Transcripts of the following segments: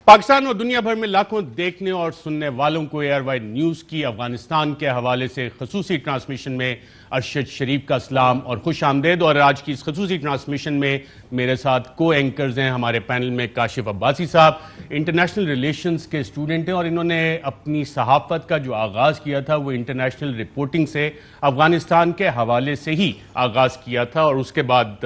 پاکستان اور دنیا بھر میں لاکھوں دیکھنے اور سننے والوں کو ایئر وائڈ نیوز کی افغانستان کے حوالے سے خصوصی ٹرانسمیشن میں ارشد شریف کا سلام اور خوش آمدید۔ اور آج کی اس خصوصی ٹرانسمیشن میں میرے ساتھ کو اینکرز ہیں ہمارے پینل میں کاشف عباسی صاحب، انٹرنیشنل ریلیشنز کے اسٹوڈنٹ ہیں اور انہوں نے اپنی صحافت کا جو آغاز کیا تھا وہ انٹرنیشنل رپورٹنگ سے افغانستان کے حوالے سے ہی آغاز کیا تھا، اور اس کے بعد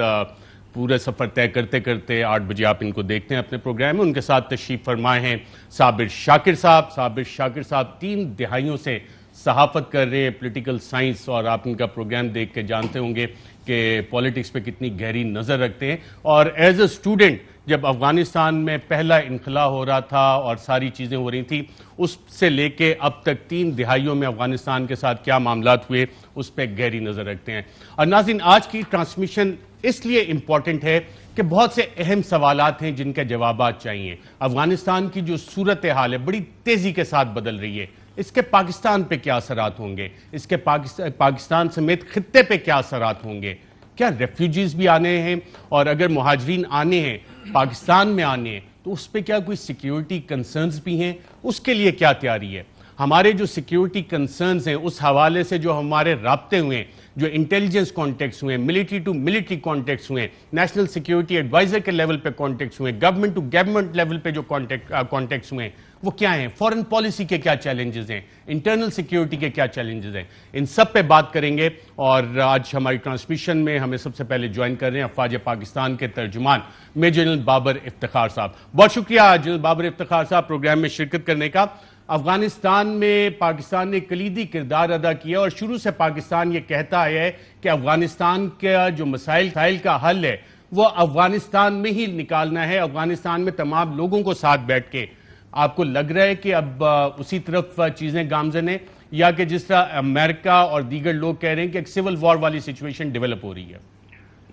پورے سفر طے کرتے کرتے 8 بجے آپ ان کو دیکھتے ہیں اپنے پروگرام میں۔ ان کے ساتھ تشریف فرمائے ہیں صابر شاکر صاحب۔ صابر شاکر صاحب 3 دہائیوں سے صحافت کر رہے ہیں، پولیٹیکل سائنس، اور آپ ان کا پروگرام دیکھ کے جانتے ہوں گے کہ پولیٹکس پہ کتنی گہری نظر رکھتے ہیں۔ اور ایز اے اسٹوڈنٹ جب افغانستان میں پہلا انخلا ہو رہا تھا اور ساری چیزیں ہو رہی تھیں، اس سے لے کے اب تک 3 دہائیوں میں افغانستان کے ساتھ کیا معاملات ہوئے اس پہ گہری نظر رکھتے ہیں۔ اور ناظرین، آج کی ٹرانسمیشن اس لیے امپورٹنٹ ہے کہ بہت سے اہم سوالات ہیں جن کے جوابات چاہیے۔ افغانستان کی جو صورتحال ہے بڑی تیزی کے ساتھ بدل رہی ہے، اس کے پاکستان پہ کیا اثرات ہوں گے، اس کے پاکستان سمیت خطے پہ کیا اثرات ہوں گے، کیا ریفیوجیز بھی آنے ہیں، اور اگر مہاجرین آنے ہیں پاکستان میں آنے ہیں تو اس پہ کیا کوئی سیکیورٹی کنسرنز بھی ہیں، اس کے لیے کیا تیاری ہے۔ ہمارے جو سیکیورٹی کنسرنز ہیں اس حوالے سے جو ہمارے رابطے ہوئے ہیں، جو انٹیلیجنس کانٹیکٹس ہوئے ہیں، ملٹری ٹو ملٹری کانٹیکٹس ہوئے ہیں، نیشنل سیکیورٹی ایڈوائزر کے لیول پہ کانٹیکٹس ہوئے ہیں، گورنمنٹ ٹو گورنمنٹ لیول پہ جو کانٹیکٹس ہوئے ہیں، وہ کیا ہیں، فورن پالیسی کے کیا چیلنجز ہیں، انٹرنل سیکیورٹی کے کیا چیلنجز ہیں، ان سب پہ بات کریں گے۔ اور آج ہماری ٹرانسمیشن میں ہمیں سب سے پہلے جوائن کر رہے ہیں افواج پاکستان کے ترجمان میجر جنرل بابر افتخار صاحب۔ بہت شکریہ جنرل بابر افتخار صاحب پروگرام میں شرکت کرنے کا۔ افغانستان میں پاکستان نے کلیدی کردار ادا کیا اور شروع سے پاکستان یہ کہتا آیا ہے کہ افغانستان کا جو مسائل کا حل ہے وہ افغانستان میں ہی نکالنا ہے، افغانستان میں تمام لوگوں کو ساتھ بیٹھ کے۔ آپ کو لگ رہا ہے کہ اب اسی طرف چیزیں گامزن ہیں، یا کہ جس طرح امریکہ اور دیگر لوگ کہہ رہے ہیں کہ ایک سول وار والی سچویشن ڈیولپ ہو رہی ہے؟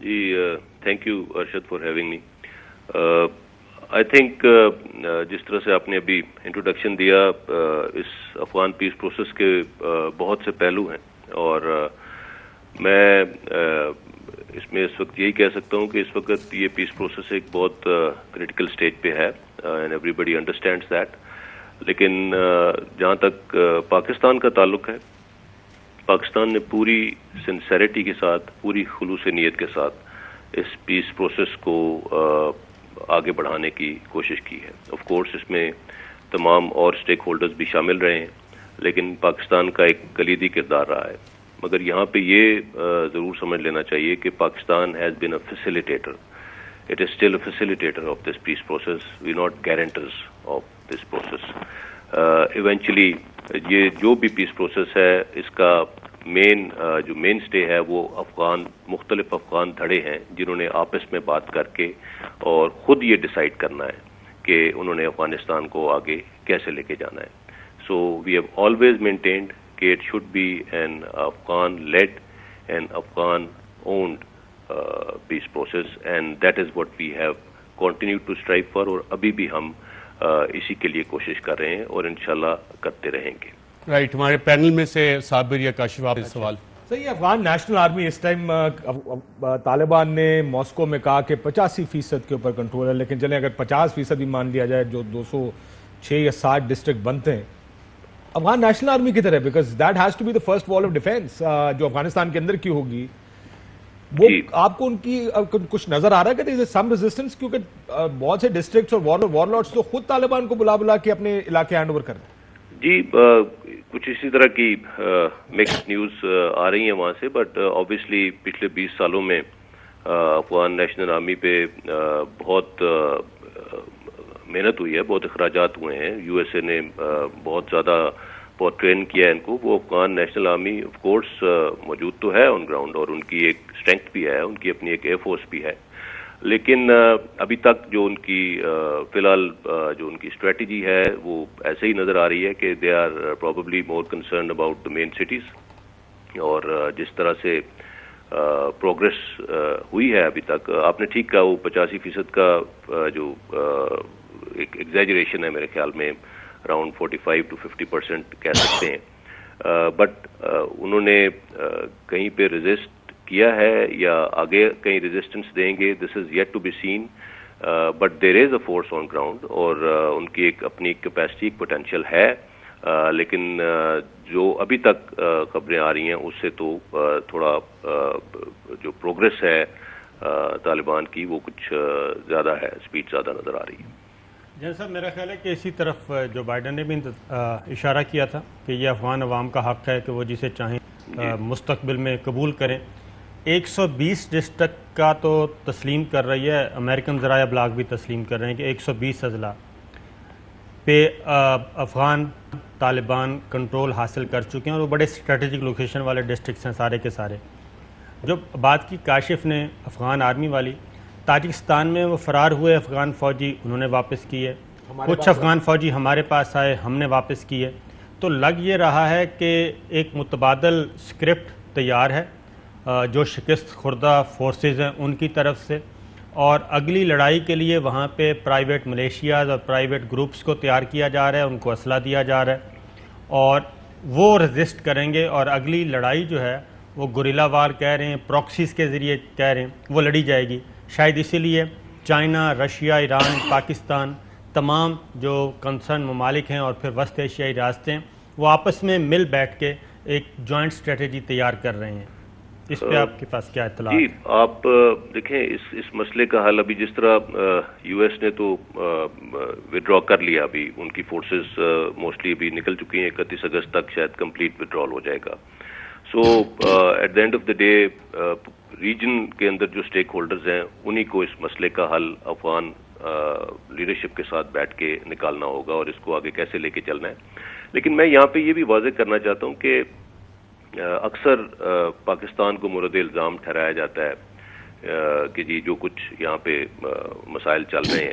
جی thank you Arshad for having me. I think جس طرح سے آپ نے ابھی انٹروڈکشن دیا، اس افغان پیس پروسیس کے بہت سے پہلو ہیں، اور میں اس میں اس وقت یہی کہہ سکتا ہوں کہ اس وقت یہ پیس پروسیس ایک بہت کریٹیکل سٹیج پہ ہے، and everybody understands that. لیکن جہاں تک پاکستان کا تعلق ہے، پاکستان نے پوری سنسیریٹی کے ساتھ، پوری خلوص نیت کے ساتھ اس پیس پروسیس کو آگے بڑھانے کی کوشش کی ہے۔ آف کورس اس میں تمام اور سٹیک ہولڈرز بھی شامل رہے ہیں، لیکن پاکستان کا ایک کلیدی کردار رہا ہے۔ مگر یہاں پہ یہ ضرور سمجھ لینا چاہیے کہ Pakistan has been a facilitator, it is still a facilitator of this peace process, we not guarantors of this process. Eventually یہ جو بھی پیس پروسیس ہے، اس کا جو مین سٹے ہے وہ مختلف افغان دھڑے ہیں جنہوں نے آپس میں بات کر کے اور خود یہ ڈیسائیڈ کرنا ہے کہ انہوں نے افغانستان کو آگے کیسے لے کے جانا ہے۔ So we have always maintained کہ it should be an Afghan led and Afghan owned peace process, and that is what we have continued to strive for, اور ابھی بھی ہم اسی کے لیے کوشش کر رہے ہیں اور انشاءاللہ کرتے رہیں گے۔ رائٹ، ہمارے پینل میں سے صابر یا کاشف آپ سوال۔ صحیح، افغان نیشنل آرمی اس ٹائم طالبان نے ماسکو میں کہا کہ 85% کے اوپر کنٹرول ہے، لیکن چلیں اگر 50% بھی مان لیا جائے، جو 206 یا 60 ڈسٹرکٹ بنتے ہیں افغان نیشنل آرمی کی طرح، because that has to be the first wall of defence جو افغانستان کے اندر کی ہوگی، وہ آپ کو ان کی کچھ نظر آ رہا ہے کہ دیر از سم ریزسٹنس، کیونکہ بہت سے ڈسٹرکٹس اور وار لارڈس تو خود طالبان کو بلا کے اپنے علاقے ہینڈ اوور کر رہے ہیں؟ جی کچھ اسی طرح کی مکس نیوز آ رہی ہیں وہاں سے، بٹ آبویسلی پچھلے 20 سالوں میں افغان نیشنل آرمی پہ بہت محنت ہوئی ہے، بہت اخراجات ہوئے ہیں۔ یو ایس اے نے بہت ٹرین کیا ہے ان کو۔ وہ Afghan national army of course موجود تو ہے آن گراؤنڈ، اور ان کی ایک اسٹرینتھ بھی ہے، ان کی اپنی ایک ایئر فورس بھی ہے، لیکن ابھی تک جو ان کی فی الحال جو ان کی اسٹریٹجی ہے وہ ایسے ہی نظر آ رہی ہے کہ they are probably more concerned about the main cities, اور جس طرح سے پروگرس ہوئی ہے ابھی تک، آپ نے ٹھیک کہا، وہ 85% کا جو ایک ایگزیجریشن ہے میرے خیال میں، اراؤنڈ 45 to 50% کہہ سکتے ہیں، بٹ انہوں نے کہیں پہ ریزسٹ کیا ہے یا آگے کہیں ریزسٹنس دیں گے، this is yet to be seen. But there is a force on ground, اور ان کی ایک اپنی کیپیسٹی, ایک پوٹینشیل ہے, لیکن جو ابھی تک خبریں آ رہی ہیں اس سے تو تھوڑا جو پروگریس ہے طالبان کی وہ کچھ زیادہ ہے, اسپیڈ زیادہ نظر آ رہی ہے. جن صاحب میرا خیال ہے کہ اسی طرف جو بائیڈن نے بھی اشارہ کیا تھا کہ یہ افغان عوام کا حق ہے کہ وہ جسے چاہیں مستقبل میں قبول کریں. 120 ڈسٹرکٹ کا تو تسلیم کر رہی ہے, امریکن ذرائع ابلاغ بھی تسلیم کر رہے ہیں کہ 120 اضلاع پہ افغان طالبان کنٹرول حاصل کر چکے ہیں, اور وہ بڑے اسٹریٹجک لوکیشن والے ڈسٹرکٹس ہیں سارے کے سارے. جو بات کی کاشف نے افغان آرمی والی, تاجکستان میں وہ فرار ہوئے افغان فوجی انہوں نے واپس کیے, کچھ افغان فوجی ہمارے پاس آئے ہم نے واپس کیے. تو لگ یہ رہا ہے کہ ایک متبادل اسکرپٹ تیار ہے جو شکست خوردہ فورسز ہیں ان کی طرف سے, اور اگلی لڑائی کے لیے وہاں پہ پرائیویٹ ملیشیاز اور پرائیویٹ گروپس کو تیار کیا جا رہا ہے, ان کو اسلحہ دیا جا رہا ہے, اور وہ رزسٹ کریں گے, اور اگلی لڑائی جو ہے وہ گوریلا وار کہہ رہے ہیں, پروکسیز کے ذریعے کہہ رہے ہیں, وہ لڑی جائے گی. شاید اسی لیے چائنا, رشیا, ایران, پاکستان, تمام جو کنسرن ممالک ہیں اور پھر وسط ایشیائی ریاستیں وہ آپس میں مل بیٹھ کے ایک جوائنٹ اسٹریٹجی تیار کر رہے ہیں. اس پہ آپ کے پاس کیا اطلاع؟ جی آپ دیکھیں اس مسئلے کا حل ابھی جس طرح یو ایس نے تو وڈرا کر لیا, ابھی ان کی فورسز موسٹلی ابھی نکل چکی ہیں, 31 اگست تک شاید کمپلیٹ وڈرال ہو جائے گا. So at the end of the day region کے اندر جو اسٹیک ہولڈرز ہیں انہی کو اس مسئلے کا حل افغان لیڈرشپ کے ساتھ بیٹھ کے نکالنا ہوگا, اور اس کو آگے کیسے لے کے چلنا ہے. لیکن میں یہاں پہ یہ بھی واضح کرنا چاہتا ہوں کہ اکثر پاکستان کو مورد الزام ٹھہرایا جاتا ہے کہ جی جو کچھ یہاں پہ مسائل چل رہے ہیں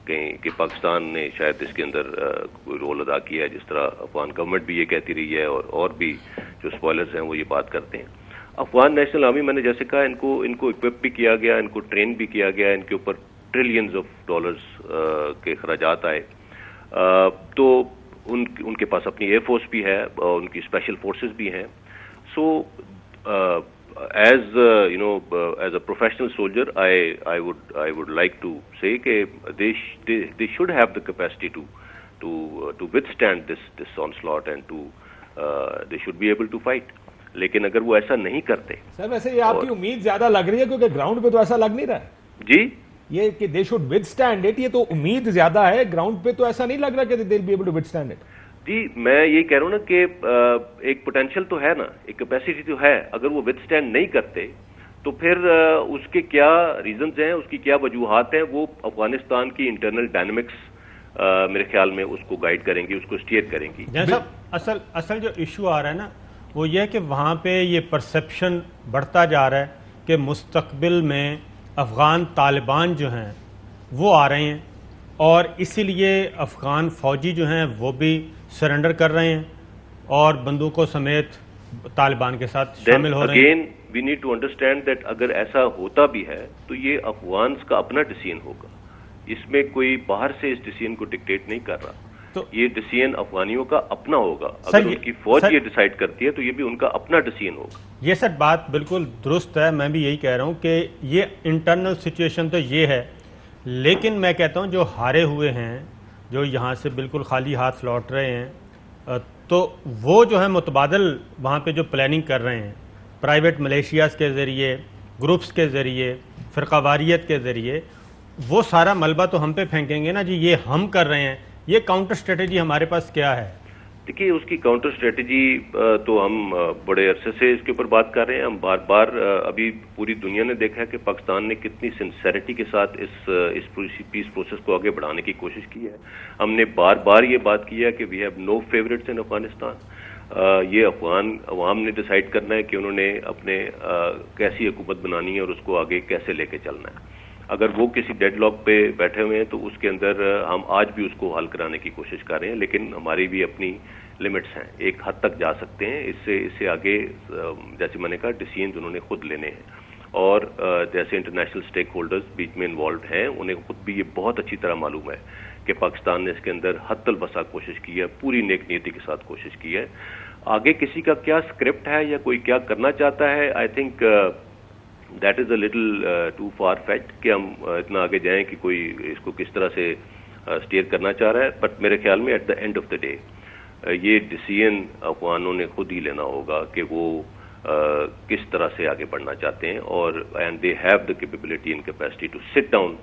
کہیں کہ پاکستان نے شاید اس کے اندر کوئی رول ادا کیا ہے, جس طرح افغان گورنمنٹ بھی یہ کہتی رہی ہے, اور بھی جو اسپوائلرز ہیں وہ یہ بات کرتے ہیں. افغان نیشنل آرمی, میں نے جیسے کہا, ان کو اکوپ بھی کیا گیا, ان کو ٹرین بھی کیا گیا, ان کے اوپر ٹریلینز آف ڈالرز کے اخراجات آئے, تو ان کے پاس اپنی ایئر فورس بھی ہے اور ان کی اسپیشل فورسز بھی ہیں. سو as as a professional soldier, I would like to say that they should have the capacity to withstand this onslaught, and they should be able to fight. لیکن اگر وہ ایسا نہیں کرتے. سر ویسے یہ آپ کی امید زیادہ لگ رہی ہے کیونکہ گراؤنڈ پہ تو ایسا لگ نہیں رہا ہے. جی یہ کہ they should withstand it, یہ تو امید زیادہ ہے, گراؤنڈ پہ تو ایسا نہیں لگ رہا کہ they'll be able to withstand it. جی میں یہ کہہ رہا ہوں نا کہ ایک پوٹینشیل تو ہے نا, ایک کیپیسٹی تو ہے. اگر وہ وتھ اسٹینڈ نہیں کرتے تو پھر اس کے کیا ریزنز ہیں, اس کی کیا وجوہات ہیں, وہ افغانستان کی انٹرنل ڈائنمکس میرے خیال میں اس کو گائیڈ کریں گی, اس کو اسٹیئر کریں گی. صاحب اصل جو ایشو آ رہا ہے نا وہ یہ ہے کہ وہاں پہ یہ پرسیپشن بڑھتا جا رہا ہے کہ مستقبل میں افغان طالبان جو ہیں وہ آ رہے ہیں, اور اسی لیے افغان فوجی جو ہیں وہ بھی سرنڈر کر رہے ہیں اور بندوقوں سمیت طالبان کے ساتھ شامل ہو رہے ہیں. Again we need to understand that اگر ایسا ہوتا بھی ہے تو یہ افغانز کا اپنا ڈیسیژن ہوگا, اس میں کوئی باہر سے اس ڈیسیژن کو ڈکٹیٹ نہیں کر رہا. تو یہ ڈیسیژن افغانیوں کا اپنا ہوگا. اگر ان کی فوج یہ ڈیسائیڈ کرتی ہے تو یہ بھی ان کا اپنا ڈیسیژن ہوگا. یہ سر بات بالکل درست ہے, میں بھی یہی کہہ رہا ہوں کہ یہ انٹرنل سچویشن تو یہ ہے, لیکن میں کہتا ہوں جو ہارے ہوئے ہیں, جو یہاں سے بالکل خالی ہاتھ لوٹ رہے ہیں, تو وہ جو ہے متبادل وہاں پہ جو پلاننگ کر رہے ہیں پرائیویٹ ملیشیاز کے ذریعے, گروپس کے ذریعے, فرقہ واریت کے ذریعے, وہ سارا ملبہ تو ہم پہ پھینکیں گے نا جی یہ ہم کر رہے ہیں. یہ کاؤنٹر اسٹریٹجی ہمارے پاس کیا ہے؟ دیکھیے اس کی کاؤنٹر اسٹریٹجی تو ہم بڑے عرصے سے اس کے اوپر بات کر رہے ہیں. ہم بار بار ابھی پوری دنیا نے دیکھا ہے کہ پاکستان نے کتنی سنسیریٹی کے ساتھ اس پیس پروسیس کو آگے بڑھانے کی کوشش کی ہے. ہم نے بار بار یہ بات کی ہے کہ وی ہیو نو فیوریٹس ان افغانستان. یہ افغان عوام نے ڈیسائیڈ کرنا ہے کہ انہوں نے اپنے کیسی حکومت بنانی ہے اور اس کو آگے کیسے لے کے چلنا ہے. اگر وہ کسی ڈیڈ لاک پہ بیٹھے ہوئے ہیں تو اس کے اندر ہم آج بھی اس کو حل کرانے کی کوشش کر رہے ہیں, لیکن ہماری بھی اپنی لمٹس ہیں. ایک حد تک جا سکتے ہیں, اس سے آگے جیسے میں نے کہا ڈیسیژنز انہوں نے خود لینے ہیں, اور جیسے انٹرنیشنل اسٹیک ہولڈرز بیچ میں انوالوڈ ہیں انہیں خود بھی یہ بہت اچھی طرح معلوم ہے کہ پاکستان نے اس کے اندر حد الوسع کوشش کی ہے, پوری نیک نیتی کے ساتھ کوشش کی ہے. آگے کسی کا کیا اسکرپٹ ہے یا کوئی کیا کرنا چاہتا ہے, I think that is a little too far fetch کہ ہم اتنا آگے جائیں کہ کوئی اس کو کس طرح سے اسٹیئر کرنا چاہ رہا ہے. بٹ میرے خیال میں at the end of the day یہ ڈیسیژن افغانوں نے خود ہی لینا ہوگا کہ وہ کس طرح سے آگے بڑھنا چاہتے ہیں, اور and they have the capability and capacity to sit down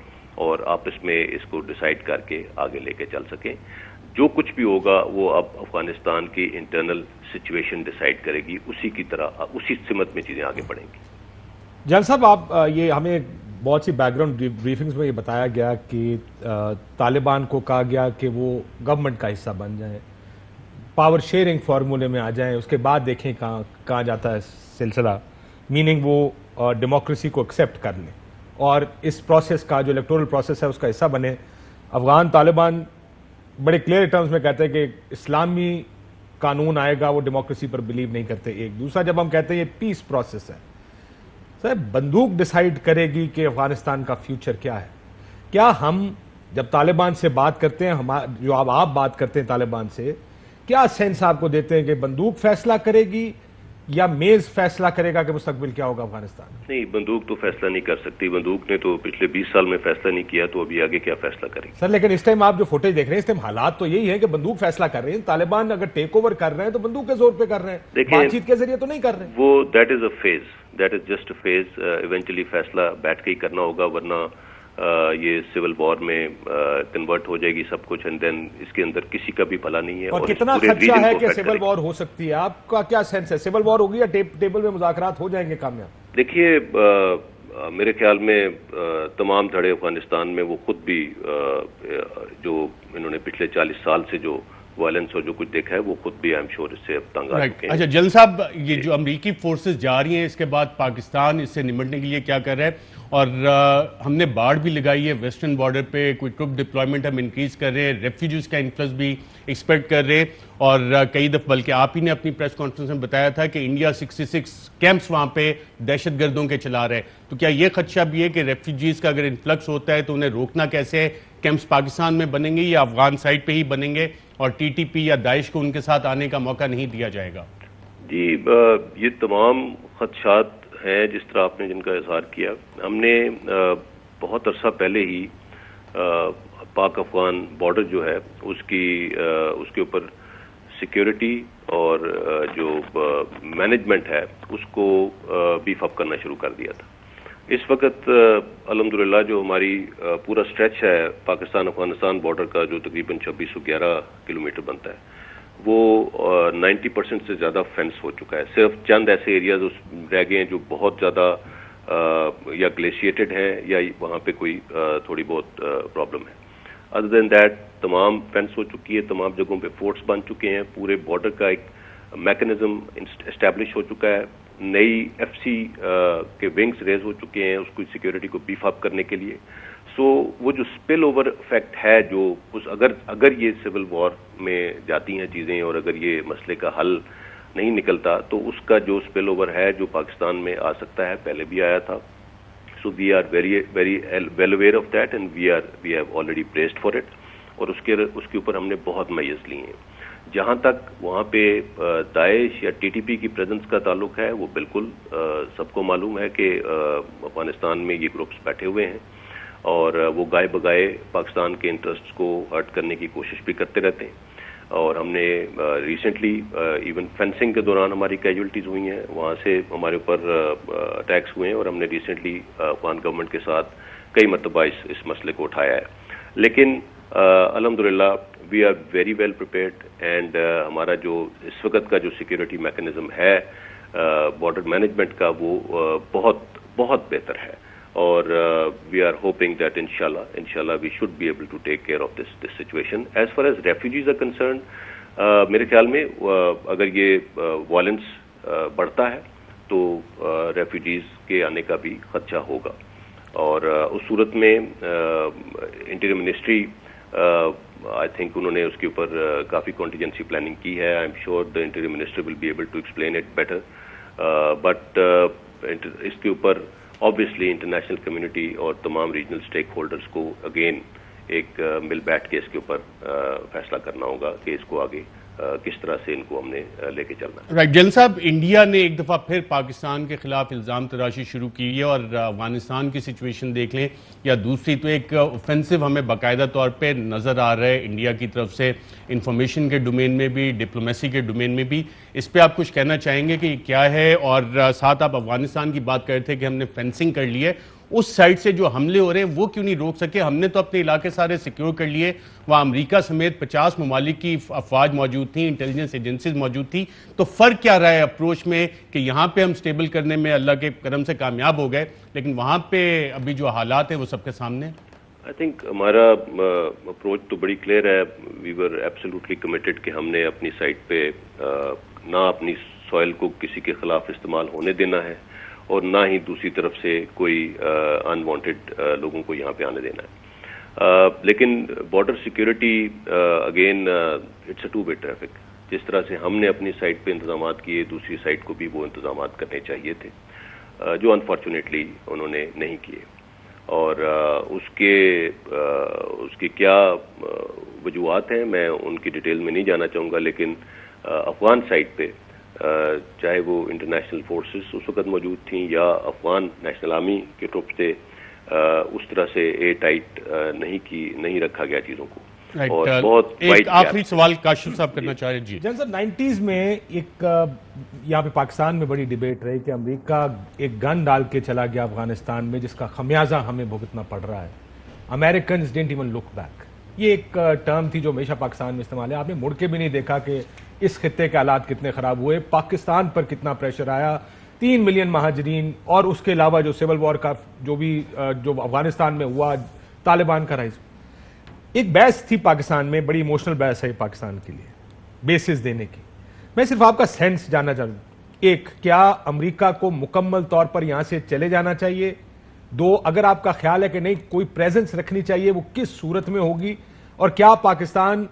اور آپس میں اس کو ڈیسائیڈ کر کے آگے لے کے چل سکیں. جو کچھ بھی ہوگا وہ اب افغانستان کی انٹرنل سچویشن ڈیسائیڈ کرے گی, اسی کی طرح اسی سمت میں چیزیں آگے بڑھیں گی. جان صاحب, آپ یہ ہمیں بہت سی بیک گراؤنڈ بریفنگز میں یہ بتایا گیا کہ طالبان کو کہا گیا کہ وہ گورنمنٹ کا حصہ بن جائیں, پاور شیئرنگ فارمولے میں آ جائیں, اس کے بعد دیکھیں کہاں جاتا ہے سلسلہ, میننگ وہ ڈیموکریسی کو ایکسیپٹ کر لیں اور اس پروسیس کا جو الیکٹورل پروسیس ہے اس کا حصہ بنے. افغان طالبان بڑے کلیئر ٹرمز میں کہتے ہیں کہ اسلامی قانون آئے گا, وہ ڈیموکریسی پر بلیو نہیں کرتے. ایک دوسرا جب ہم کہتے ہیں یہ پیس پروسیس ہے, سر بندوق ڈیسائیڈ کرے گی کہ افغانستان کا فیوچر کیا ہے. کیا ہم جب طالبان سے بات کرتے ہیں, جو آپ بات کرتے ہیں طالبان سے, کیا سینس آپ کو دیتے ہیں کہ بندوق فیصلہ کرے گی یا میز فیصلہ کرے گا کہ مستقبل کیا ہوگا افغانستان میں؟ نہیں, بندوق تو فیصلہ نہیں کر سکتی. بندوق نے تو پچھلے 20 سال میں فیصلہ نہیں کیا, تو ابھی آگے کیا فیصلہ کرے گی؟ سر لیکن اس ٹائم آپ جو فوٹیج دیکھ رہے ہیں, اس ٹائم حالات تو یہی ہے کہ بندوق فیصلہ کر رہے ہیں. طالبان اگر ٹیک اوور کر رہے ہیں تو بندوق کے زور پہ کر رہے ہیں, بات چیت کے ذریعے تو نہیں کر رہے ہیں. وہ that is a phase, that is just a phase. Eventually فیصلہ بیٹھ کے ہی کرنا ہوگا, ورنہ یہ سول وار میں کنورٹ ہو جائے گی سب کچھ, اینڈ دین اس کے اندر کسی کا بھی بھلا نہیں ہے. اور کتنا خدشہ ہے کہ سول وار ہو سکتی ہے؟ آپ کا کیا سینس ہے, سول وار ہوگی یا ٹیبل میں مذاکرات ہو جائیں گے کامیاب؟ دیکھیے, میرے خیال میں تمام دھڑے افغانستان میں وہ خود بھی جو انہوں نے پچھلے 40 سال سے جو وائلنس اور جو کچھ دیکھا ہے وہ خود بھی آئی ایم شیور اس سے اب تنگ آ چکے ہیں. اچھا جل صاحب, یہ جو امریکی فورسز جا رہی ہیں اس کے بعد پاکستان اس سے نمٹنے کے لیے کیا کر رہا ہے؟ اور ہم نے باڑ بھی لگائی ہے ویسٹرن بارڈر پہ, کوئی ٹروپ ڈپلائمنٹ ہم انکریز کر رہے ہیں, ریفیوجیز کا انفلکس بھی ایکسپیکٹ کر رہے ہیں, اور کئی دفعہ بلکہ آپ ہی نے اپنی پریس کانفرنس میں بتایا تھا کہ انڈیا 66 کیمپس وہاں پہ دہشت گردوں کے چلا رہے ہیں. تو کیا یہ خدشہ بھی ہے کہ ریفیوجیز کا اگر انفلکس ہوتا ہے تو انہیں روکنا کیسے ہے؟ کیمپس پاکستان میں بنیں گے یا افغان سائٹ پہ ہی بنیں گے, اور ٹی ٹی پی یا داعش کو ان کے ساتھ آنے کا موقع نہیں دیا جائے گا؟ جی, یہ تمام خدشات ہیں جس طرح آپ نے جن کا اظہار کیا. ہم نے بہت عرصہ پہلے ہی پاک افغان بارڈر جو ہے اس کے اوپر سیکیورٹی اور جو مینجمنٹ ہے اس کو بیف اپ کرنا شروع کر دیا تھا. اس وقت الحمدللہ جو ہماری پورا اسٹریچ ہے پاکستان افغانستان بارڈر کا, جو تقریباً 2611 کلومیٹر بنتا ہے, وہ 90% سے زیادہ فینس ہو چکا ہے. صرف چند ایسے ایریاز رہ گئے ہیں جو بہت زیادہ یا گلیشیٹڈ ہیں یا وہاں پہ کوئی تھوڑی بہت پرابلم ہے. ادر دین دیٹ تمام فینس ہو چکی ہے, تمام جگہوں پہ فورٹس بن چکے ہیں, پورے بارڈر کا ایک میکنزم اسٹیبلش ہو چکا ہے, نئی ایف سی کے ونگز ریز ہو چکے ہیں اس کو سیکیورٹی کو بیف اپ کرنے کے لیے. سو وہ جو اسپل اوور افیکٹ ہے, جو اگر یہ سول وار میں جاتی ہیں چیزیں اور اگر یہ مسئلے کا حل نہیں نکلتا تو اس کا جو اسپل اوور ہے جو پاکستان میں آ سکتا ہے, پہلے بھی آیا تھا. So we are very well aware of that and we have already pressed for it, اور اس کے اوپر ہم نے بہت میجرز لیے ہیں. جہاں تک وہاں پہ داعش یا ٹی ٹی پی کی پریزنس کا تعلق ہے, وہ بالکل سب کو معلوم ہے کہ افغانستان میں یہ گروپس بیٹھے ہوئے ہیں اور وہ گائے بگائے پاکستان کے انٹرسٹس کو ہرٹ کرنے کی کوشش بھی کرتے رہتے ہیں. اور ہم نے ریسنٹلی ایون فینسنگ کے دوران ہماری کیجولٹیز ہوئی ہیں, وہاں سے ہمارے اوپر اٹیکس ہوئے ہیں, اور ہم نے ریسنٹلی افغان گورنمنٹ کے ساتھ کئی مرتبہ اس مسئلے کو اٹھایا ہے. لیکن الحمدللہ we are very well prepared, and ہمارا جو اس وقت کا جو سیکیورٹی میکنزم ہے بارڈر مینجمنٹ کا, وہ بہت بہت بہتر ہے, اور وی آر ہوپنگ دیٹ انشاءاللہ we should be able to take care of this situation. As far as refugees are concerned, میرے خیال میں اگر یہ وائلنس بڑھتا ہے تو ریفیوجیز کے آنے کا بھی خدشہ ہوگا, اور اس صورت میں انٹیریئر منسٹری آئی تھنک انہوں نے اس کے اوپر کافی کانٹیجنسی پلاننگ کی ہے. I am sure the interior minister will be able to explain it better, but اس کے اوپر obviously انٹرنیشنل کمیونٹی اور تمام ریجنل اسٹیک ہولڈرز کو اگین ایک مل بیٹھ کے اس کے اوپر فیصلہ کرنا ہوگا کہ اس کو آگے کس طرح سے ان کو ہم نے لے کے چلنا ہے. رائٹ جن صاحب، انڈیا نے ایک دفعہ پھر پاکستان کے خلاف الزام تراشی شروع کی ہے، اور افغانستان کی سچویشن دیکھ لیں یا دوسری، تو ایک اوفینسو ہمیں باقاعدہ طور پہ نظر آ رہا ہے انڈیا کی طرف سے، انفارمیشن کے ڈومین میں بھی، ڈپلومیسی کے ڈومین میں بھی. اس پہ آپ کچھ کہنا چاہیں گے کہ یہ کیا ہے؟ اور ساتھ آپ افغانستان کی بات کر رہے تھے کہ ہم نے فینسنگ کر لی ہے، اس سائڈ سے جو حملے ہو رہے ہیں وہ کیوں نہیں روک سکے؟ ہم نے تو اپنے علاقے سارے سیکیور کر لیے، وہاں امریکہ سمیت 50 ممالک کی افواج موجود تھیں، انٹیلیجنس ایجنسیز موجود تھی. تو فرق کیا رہا ہے اپروچ میں کہ یہاں پہ ہم سٹیبل کرنے میں اللہ کے کرم سے کامیاب ہو گئے، لیکن وہاں پہ ابھی جو حالات ہیں وہ سب کے سامنے؟ آئی تھنک ہمارا اپروچ تو بڑی کلیئر ہے. وی ور ایبسلیوٹلی کمیٹڈ کہ ہم نے اپنی سائٹ پہ نہ اپنی سوائل کو کسی کے خلاف استعمال ہونے دینا ہے، اور نہ ہی دوسری طرف سے کوئی انوانٹیڈ لوگوں کو یہاں پہ آنے دینا ہے. لیکن border security again it's a two way traffic. جس طرح سے ہم نے اپنی سائٹ پہ انتظامات کیے، دوسری سائٹ کو بھی وہ انتظامات کرنے چاہیے تھے، جو انفارچونیٹلی انہوں نے نہیں کیے. اور اس کے کیا وجوہات ہیں میں ان کی ڈیٹیل میں نہیں جانا چاہوں گا، لیکن افغان سائٹ پہ چاہے وہ انٹرنیشنل فورسز اس وقت موجود تھیں یا افغان نیشنل آرمی کے ٹرپ سے اس طرح سے اے ٹائٹ نہیں رکھا گیا چیزوں کو. اور بہت ایک آخری سوال کاشف صاحب کرنا چاہ رہے ہیں. جی جن صاحب، 90s میں ایک یہاں پہ پاکستان میں بڑی ڈیبیٹ رہی کہ امریکہ ایک گن ڈال کے چلا گیا افغانستان میں، جس کا خمیازہ ہمیں بھگتنا پڑ رہا ہے. Americans didn't even look back. یہ ایک ٹرم تھی جو ہمیشہ پاکستان میں استعمال ہے. آپ نے مڑ کے بھی نہیں دیکھا کہ اس خطے کے حالات کتنے خراب ہوئے، پاکستان پر کتنا پریشر آیا. 3 ملین مہاجرین، اور اس کے علاوہ جو سول وار کا جو افغانستان میں ہوا، طالبان کا رائز. ایک بحث تھی پاکستان میں، بڑی ایموشنل بحث ہے پاکستان کے لیے بیسز دینے کی. میں صرف آپ کا سینس جاننا چاہوں گا. ایک، کیا امریکہ کو مکمل طور پر یہاں سے چلے جانا چاہیے؟ 2، اگر آپ کا خیال ہے کہ نہیں کوئی پریزنس رکھنی چاہیے، وہ کس صورت میں ہوگی؟ اور کیا پاکستان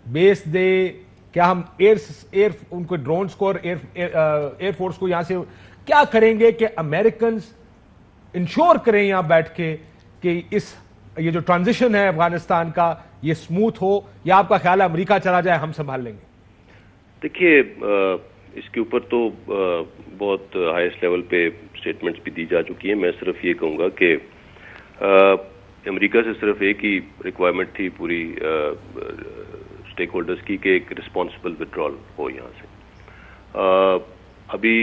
بیس دے، کیا ہم ان کو ڈرونز کو اور ایئر فورس کو یہاں سے کیا کریں گے کہ امریکنز انشور کریں یہاں بیٹھ کے کہ یہ جو ٹرانزیشن ہے افغانستان کا یہ سموتھ ہو؟ یا آپ کا خیال ہے امریکہ چلا جائے ہم سنبھال لیں گے؟ دیکھیے، اس کے اوپر تو بہت ہائیسٹ لیول پہ اسٹیٹمنٹس بھی دی جا چکی ہیں. میں صرف یہ کہوں گا کہ امریکہ سے صرف ایک ہی ریکوائرمنٹ تھی پوری اسٹیک ہولڈرز کی کہ ایک رسپانسبل وڈرال ہو یہاں سے. ابھی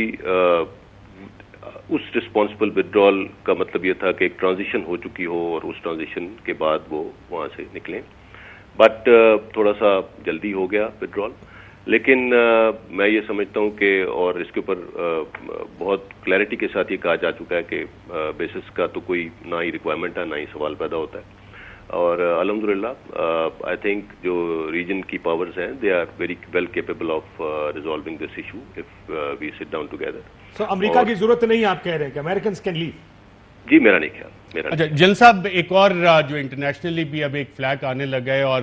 اس رسپانسبل وڈرال کا مطلب یہ تھا کہ ایک ٹرانزیشن ہو چکی ہو اور اس ٹرانزیشن کے بعد وہ وہاں سے نکلیں. بٹ تھوڑا سا جلدی ہو گیا وڈرال. لیکن میں یہ سمجھتا ہوں کہ، اور اس کے اوپر بہت کلیئرٹی کے ساتھ یہ کہا جا چکا ہے کہ بیسس کا تو کوئی نہ ہی ریکوائرمنٹ ہے نہ ہی سوال پیدا ہوتا ہے. اور الحمدللہ آئی تھنک جو ریجن کی پاورز ہیں they are very well capable of resolving this issue if we sit down together. سو امریکہ کی ضرورت نہیں، آپ کہہ رہے ہیں کہ امریکنز کین لیو؟ جی میرا نہیں خیال. اچھا جن صاحب، ایک اور جو انٹرنیشنلی بھی اب ایک فلیگ آنے لگا ہے، اور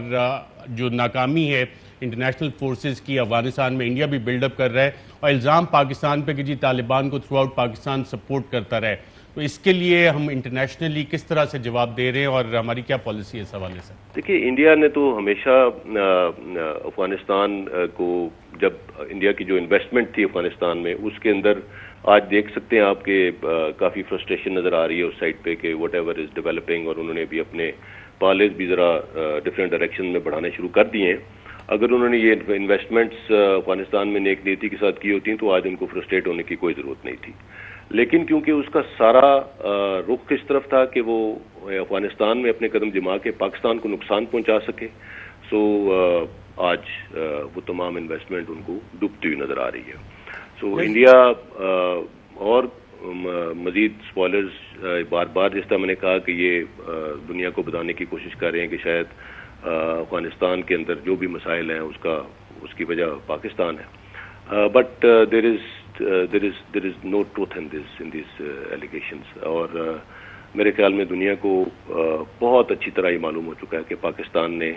جو ناکامی ہے انٹرنیشنل فورسز کی افغانستان میں، انڈیا بھی بلڈ اپ کر رہا ہے، اور الزام پاکستان پہ کہ جی طالبان کو تھرو آؤٹ پاکستان سپورٹ کرتا رہے. تو اس کے لیے ہم انٹرنیشنلی کس طرح سے جواب دے رہے ہیں، اور ہماری کیا پالیسی ہے اس حوالے سے؟ دیکھیے، انڈیا نے تو ہمیشہ افغانستان کو، جب انڈیا کی جو انویسٹمنٹ تھی افغانستان میں، اس کے اندر آج دیکھ سکتے ہیں آپ کہ کافی فرسٹریشن نظر آ رہی ہے اس سائٹ پہ کہ واٹ ایور از ڈیولپنگ، اور انہوں نے بھی اپنے پالیز بھی ذرا ڈفرینٹ ڈائریکشن میں بڑھانے شروع کر دیے ہیں. اگر انہوں نے یہ انویسٹمنٹس افغانستان میں نیک نیتی کے ساتھ کی ہوتی تو آج ان کو فرسٹریٹ ہونے کی کوئی ضرورت نہیں تھی. لیکن کیونکہ اس کا سارا رخ اس طرف تھا کہ وہ افغانستان میں اپنے قدم جما کے پاکستان کو نقصان پہنچا سکے، سو آج وہ تمام انویسٹمنٹ ان کو ڈوبتی ہوئی نظر آ رہی ہے. سو انڈیا اور مزید سپوائلرز بار بار، جس طرح میں نے کہا کہ یہ دنیا کو بتانے کی کوشش کر رہے ہیں کہ شاید افغانستان کے اندر جو بھی مسائل ہیں اس کی وجہ پاکستان ہے. But there is no truth in these allegations. اور میرے خیال میں دنیا کو بہت اچھی طرح یہ معلوم ہو چکا ہے کہ پاکستان نے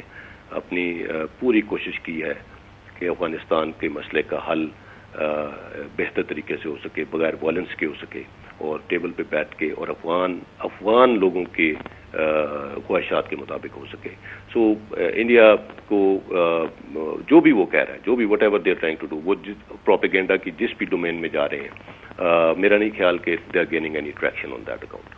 اپنی پوری کوشش کی ہے کہ افغانستان کے مسئلے کا حل بہتر طریقے سے ہو سکے، بغیر وائلنس کے ہو سکے، اور ٹیبل پہ بیٹھ کے اور افغان لوگوں کے خواہشات کے مطابق ہو سکے. سو انڈیا کو جو بھی وہ کہہ رہا ہے, جو بھی whatever they are trying to do, وہ پروپیگنڈا کی جس بھی ڈومین میں جا رہے ہیں, میرا نہیں خیال کہ they are gaining any traction on that account.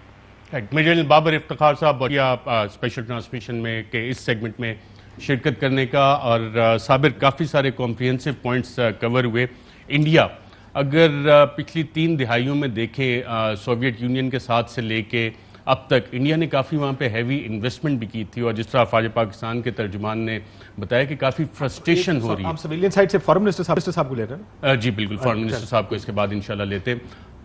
Major general Babar Iftikhar صاحب, بہت اسپیشل ٹرانسمیشن میں کہ اس سیگمنٹ میں شرکت کرنے کا, اور صابر کافی سارے کمپریہنسو پوائنٹس کور ہوئے. انڈیا اگر پچھلی 3 دہائیوں میں دیکھیں, سوویت یونین کے ساتھ سے لے کے اب تک انڈیا نے کافی وہاں پہ ہیوی انویسٹمنٹ بھی کی تھی, اور جس طرح افواج پاکستان کے ترجمان نے بتایا کہ کافی فرسٹریشن ہو رہی ہے. آپ سویلین سائٹ سے فارن منسٹر صاحب کو لے رہے ہیں؟ جی بالکل, فارن منسٹر صاحب کو اس کے بعد انشاءاللہ لیتے ہیں.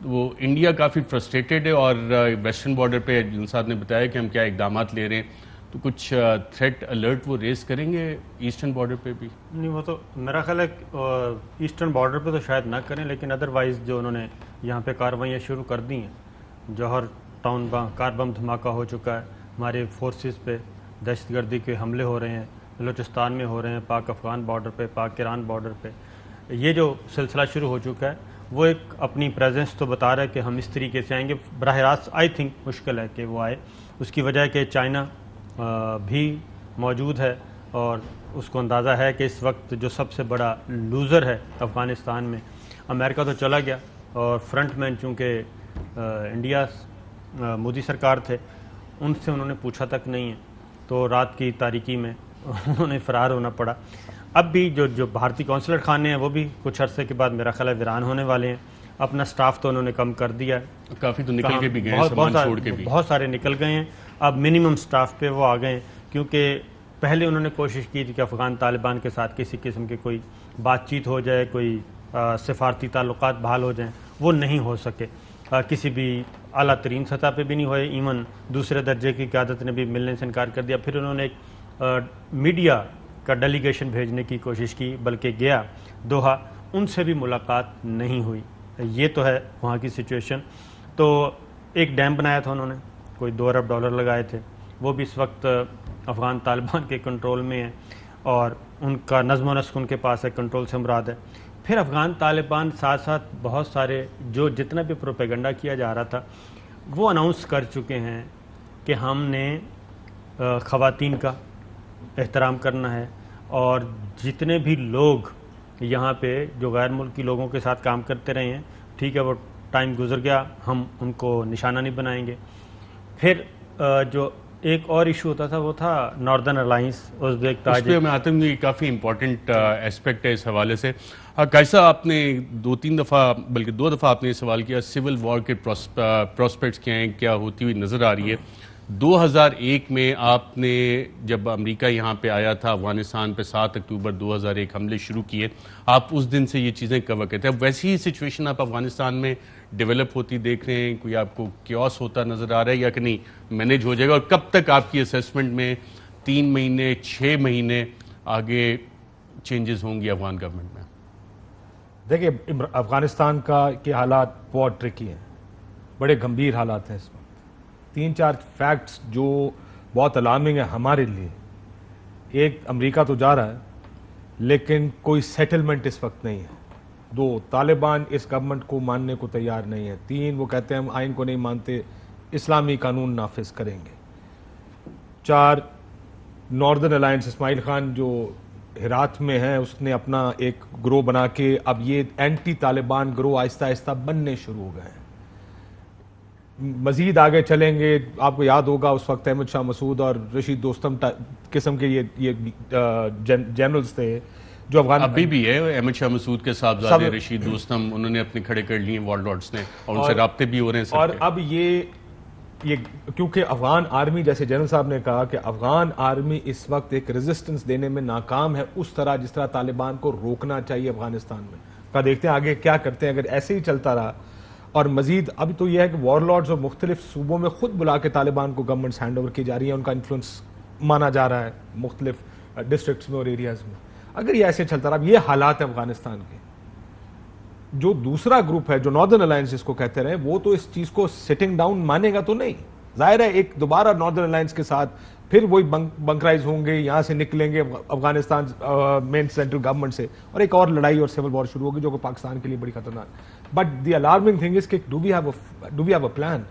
وہ انڈیا کافی فرسٹریٹڈ ہے, اور ویسٹرن بارڈر پہ جن صاحب نے بتایا کہ ہم کیا اقدامات لے رہے ہیں, تو کچھ تھریٹ الرٹ وہ ریز کریں گے ایسٹرن بارڈر پہ بھی؟ نہیں, وہ تو میرا خیال ہے ایسٹرن بارڈر پہ تو شاید نہ کریں, لیکن ادروائز جو انہوں نے یہاں پہ کارروائیاں شروع کر دی ہیں, جوہر ٹاؤن کار بم دھماکہ ہو چکا ہے, ہمارے فورسز پہ دہشت گردی کے حملے ہو رہے ہیں, بلوچستان میں ہو رہے ہیں, پاک افغان بارڈر پہ, پاک ایران بارڈر پہ, یہ جو سلسلہ شروع ہو چکا ہے وہ ایک اپنی پریزنس تو بتا رہا ہے کہ ہم اس طریقے سے آئیں گے. براہ راست آئی تھنک مشکل ہے کہ وہ آئے, اس کی وجہ ہے کہ چائنا بھی موجود ہے, اور اس کو اندازہ ہے کہ اس وقت جو سب سے بڑا لوزر ہے افغانستان میں, امریکہ تو چلا گیا, اور فرنٹ مین چونکہ انڈیا مودی سرکار تھے, ان سے انہوں نے پوچھا تک نہیں ہے, تو رات کی تاریکی میں انہوں نے فرار ہونا پڑا. اب بھی جو بھارتی قونصلر خانے ہیں وہ بھی کچھ عرصے کے بعد میرا خیال ہے ویران ہونے والے ہیں. اپنا سٹاف تو انہوں نے کم کر دیا ہے, کافی تو نکل کے بھی گئے, بہت سارے نکل گئے ہیں, اب منیمم سٹاف پہ وہ آ گئے ہیں, کیونکہ پہلے انہوں نے کوشش کی تھی کہ افغان طالبان کے ساتھ کسی قسم کی کوئی بات چیت ہو جائے, کوئی سفارتی تعلقات بحال ہو جائیں, وہ نہیں ہو سکے, کسی بھی اعلیٰ ترین سطح پہ بھی نہیں ہوئے, ایون دوسرے درجے کی قیادت نے بھی ملنے سے انکار کر دیا. پھر انہوں نے ایک میڈیا کا ڈیلیگیشن بھیجنے کی کوشش کی, بلکہ گیا دوحہ, ان سے بھی ملاقات نہیں ہوئی. یہ تو ہے وہاں کی سچویشن. تو ایک ڈیم بنایا تھا انہوں نے, کوئی $2 ارب لگائے تھے, وہ بھی اس وقت افغان طالبان کے کنٹرول میں ہے, اور ان کا نظم و نسق ان کے پاس ہے, کنٹرول سے مراد ہے. پھر افغان طالبان ساتھ ساتھ بہت سارے جو جتنا بھی پروپیگنڈا کیا جا رہا تھا وہ اناؤنس کر چکے ہیں کہ ہم نے خواتین کا احترام کرنا ہے, اور جتنے بھی لوگ یہاں پہ جو غیر ملکی لوگوں کے ساتھ کام کرتے رہے ہیں, ٹھیک ہے وہ ٹائم گزر گیا, ہم ان کو نشانہ نہیں بنائیں گے. پھر جو ایک اور ایشو ہوتا تھا وہ تھا ناردرن الائنس, ازبیک تاجک. اس پہ میں آتم جی کافی امپورٹنٹ ایسپیکٹ ہے اس حوالے سے. کیسا آپ نے 2-3 دفعہ بلکہ 2 دفعہ آپ نے یہ سوال کیا, سول وار کے پراسپیکٹس کیا ہیں, کیا ہوتی ہوئی نظر آ رہی ہے. 2001 میں آپ نے جب امریکہ یہاں پہ آیا تھا افغانستان پہ 7 اکتوبر 2001 حملے شروع کیے, آپ اس دن سے یہ چیزیں کور کرتے ہیں. اب ویسی ہی سچویشن آپ افغانستان میں ڈیولپ ہوتی دیکھ رہے ہیں, کوئی آپ کو کیوس ہوتا نظر آ رہا ہے, یا کہ نہیں مینیج ہو جائے گا, اور کب تک آپ کی اسیسمنٹ میں 3 مہینے 6 مہینے آگے چینجز ہوں گی افغان گورنمنٹ میں؟ دیکھیے افغانستان کے حالات بہت ٹرکی ہیں, بڑے گمبھیر حالات ہیں اس وقت. 3-4 فیکٹس جو بہت الارمنگ ہے ہمارے لیے. ایک, امریکہ تو جا رہا ہے لیکن کوئی سیٹلمنٹ اس وقت نہیں ہے. 2, طالبان اس گورنمنٹ کو ماننے کو تیار نہیں ہے. 3, وہ کہتے ہیں ہم آئین کو نہیں مانتے, اسلامی قانون نافذ کریں گے. 4, ناردرن الائنس, اسماعیل خان جو ہرات میں ہیں اس نے اپنا ایک گروہ بنا کے اب یہ اینٹی طالبان گروہ آہستہ آہستہ بننے شروع ہو گئے ہیں. مزید آگے چلیں گے, آپ کو یاد ہوگا اس وقت احمد شاہ مسعود اور رشید دوستم قسم کے یہ جنرلز تھے جو افغان, ابھی بھی ہے احمد شاہ مسعود کے صاحبزادے رشید دوستم, انہوں نے اپنے کھڑے کر لیے وار لارڈز نے, اور ان سے رابطے بھی ہو رہے ہیں. اور اب یہ کیونکہ افغان آرمی, جیسے جنرل صاحب نے کہا کہ افغان آرمی اس وقت ایک ریزسٹنس دینے میں ناکام ہے اس طرح جس طرح طالبان کو روکنا چاہیے افغانستان میں. کا دیکھتے ہیں آگے کیا کرتے ہیں. اگر ایسے ہی چلتا رہا, اور مزید ابھی تو یہ ہے کہ وار لارڈز اور مختلف صوبوں میں خود بلا کے طالبان کو گورنمنٹس ہینڈ اوور کی جا رہی ہیں, ان کا انفلوئنس مانا جا رہا ہے مختلف ڈسٹرکٹس میں اور ایریاز میں. اگر یہ ایسے چلتا رہا, اب یہ حالات ہیں افغانستان کے. جو دوسرا گروپ ہے جو ناردرن الائنس جس کو کہتے رہے, وہ تو اس چیز کو سٹنگ ڈاؤن مانے گا تو نہیں. ظاہر ہے ایک دوبارہ ناردرن الائنس کے ساتھ پھر وہی بنکرائز ہوں گے, یہاں سے نکلیں گے افغانستان مین سینٹرل گورنمنٹ سے, اور ایک اور لڑائی اور سول وار شروع ہوگی جو کہ پاکستان کے لیے بڑی خطرناک. But the alarming thing is کہ do we have a plan.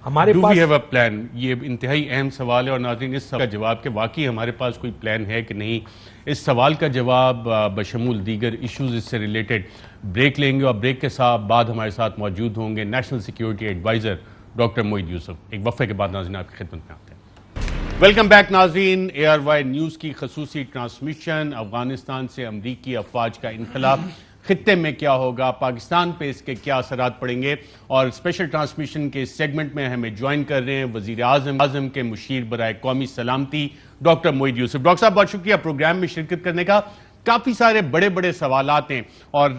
ہمارے Do پاس we have a plan؟ یہ انتہائی اہم سوال ہے اور ناظرین اس کا جواب کہ واقعی ہمارے پاس کوئی پلان ہے کہ نہیں، اس سوال کا جواب بشمول دیگر ایشوز اس سے ریلیٹڈ بریک لیں گے، اور بریک کے ساتھ بعد ہمارے ساتھ موجود ہوں گے national security adviser doctor Moeed Yusuf. ایک وقفے کے بعد ناظرین آپ کی خدمت میں آتے ہیں۔ ویلکم بیک ناظرین، ARY نیوز کی خصوصی ٹرانسمیشن۔ افغانستان سے امریکی افواج کا انخلا، خطے میں کیا ہوگا، پاکستان پہ اس کے کیا اثرات پڑیں گے، اور اسپیشل ٹرانسمیشن کے سیگمنٹ میں ہمیں جوائن کر رہے ہیں وزیر اعظم کے مشیر برائے قومی سلامتی ڈاکٹر معید یوسف۔ ڈاکٹر صاحب بہت شکریہ پروگرام میں شرکت کرنے کا۔ کافی سارے بڑے بڑے سوالات ہیں، اور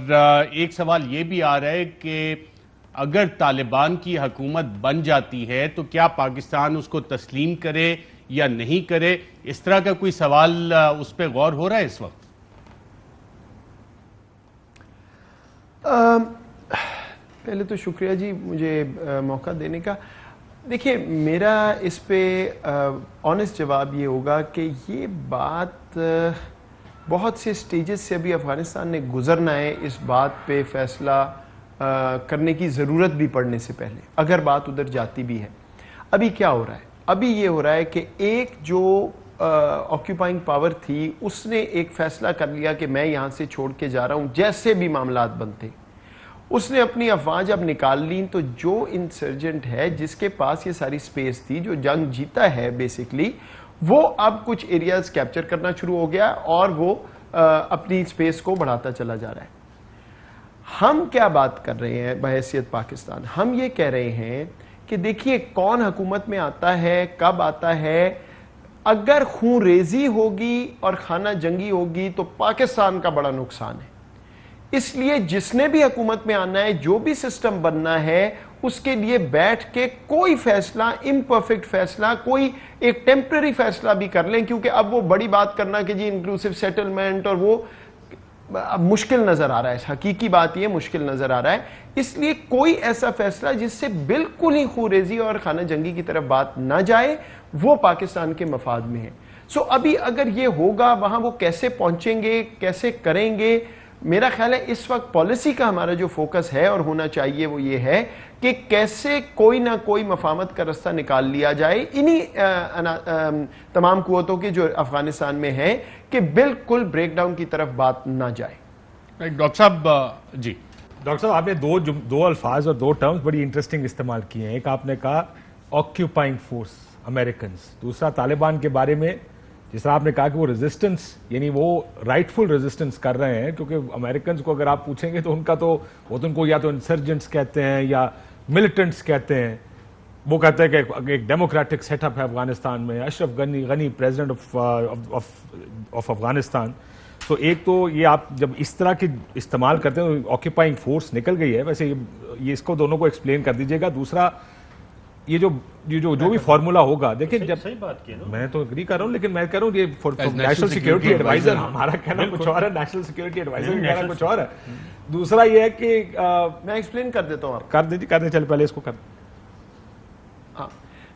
ایک سوال یہ بھی آ رہا ہے کہ اگر طالبان کی حکومت بن جاتی ہے تو کیا پاکستان اس کو تسلیم کرے یا نہیں کرے؟ اس طرح کا کوئی سوال اس پہ غور ہو رہا ہے اس وقت؟ پہلے تو شکریہ جی مجھے موقع دینے کا۔ دیکھیے میرا اس پہ آنیسٹ جواب یہ ہوگا کہ یہ بات بہت سے سٹیجز سے ابھی افغانستان نے گزرنا ہے اس بات پہ فیصلہ کرنے کی ضرورت بھی پڑنے سے پہلے، اگر بات ادھر جاتی بھی ہے۔ ابھی کیا ہو رہا ہے؟ ابھی یہ ہو رہا ہے کہ ایک جو آکیوپائنگ پاور تھی اس نے ایک فیصلہ کر لیا کہ میں یہاں سے چھوڑ کے جا رہا ہوں، جیسے بھی معاملات بنتے اس نے اپنی افواج اب نکال لیں۔ تو جو انسرجنٹ ہے جس کے پاس یہ ساری سپیس تھی، جو جنگ جیتا ہے بیسیکلی، وہ اب کچھ ایریاز کیپچر کرنا شروع ہو گیا اور وہ اپنی سپیس کو بڑھاتا چلا جا رہا ہے۔ ہم کیا بات کر رہے ہیں بحیثیت پاکستان؟ ہم یہ کہہ رہے ہیں کہ دیکھیے کون حکومت میں آتا ہے، کب آتا ہے، اگر خون ریزی ہوگی اور خانہ جنگی ہوگی تو پاکستان کا بڑا نقصان ہے۔ اس لیے جس نے بھی حکومت میں آنا ہے، جو بھی سسٹم بننا ہے، اس کے لیے بیٹھ کے کوئی فیصلہ، امپرفیکٹ فیصلہ، کوئی ایک ٹیمپرری فیصلہ بھی کر لیں، کیونکہ اب وہ بڑی بات کرنا کہ جی انکلوسیو سیٹلمنٹ اور وہ اب مشکل نظر آ رہا ہے۔ حقیقی بات یہ مشکل نظر آ رہا ہے۔ اس لیے کوئی ایسا فیصلہ جس سے بالکل ہی خوریزی اور خانہ جنگی کی طرف بات نہ جائے، وہ پاکستان کے مفاد میں ہے۔ سو ابھی اگر یہ ہوگا، وہاں وہ کیسے پہنچیں گے، کیسے کریں گے، میرا خیال ہے اس وقت پالیسی کا ہمارا جو فوکس ہے اور ہونا چاہیے وہ یہ ہے کہ کیسے کوئی نہ کوئی مفاہمت کا رستہ نکال لیا جائے انہی تمام قوتوں کے جو افغانستان میں ہیں، کہ بالکل بریک ڈاؤن کی طرف بات نہ جائے۔ ڈاکٹر صاحب جی، ڈاکٹر صاحب آپ نے دو الفاظ اور دو ٹرمز بڑی انٹرسٹنگ استعمال کیے ہیں۔ ایک آپ نے کہا آکیوپائنگ فورس امریکنز، دوسرا طالبان کے بارے میں جس طرح آپ نے کہا کہ وہ ریزسٹنس، یعنی وہ رائٹ فل ریزسٹنس کر رہے ہیں، کیونکہ امریکنز کو اگر آپ پوچھیں گے تو ان کا تو وہ تو ان کو یا تو انسرجنٹس کہتے ہیں یا ملیٹنٹس کہتے ہیں۔ وہ کہتے ہیں کہ ایک ڈیموکریٹک سیٹ اپ ہے افغانستان میں، اشرف غنی پریزیڈنٹ آف افغانستان۔ تو ایک تو یہ آپ جب اس طرح کی استعمال کرتے ہیں، آکیوپائنگ فورس نکل گئی ہے، ویسے یہ اس کو دونوں کو ایکسپلین کر دیجیے گا۔ دوسرا یہ جو بھی فارمولا ہوگا، دیکھیں جب صحیح بات کی میں تو اگری کر رہا ہوں، لیکن میں کہہ رہا ہوں یہ نیشنل سیکیورٹی ایڈوائزر ہمارا کہنا کچھ اور ہے، نیشنل سیکیورٹی ایڈوائزر کا کہنا کچھ اور ہے۔ دوسرا یہ ہے کہ میں ایکسپلین کر دیتا ہوں آپ کر دیں، چل پہلے اس کو کر دیں۔ ہاں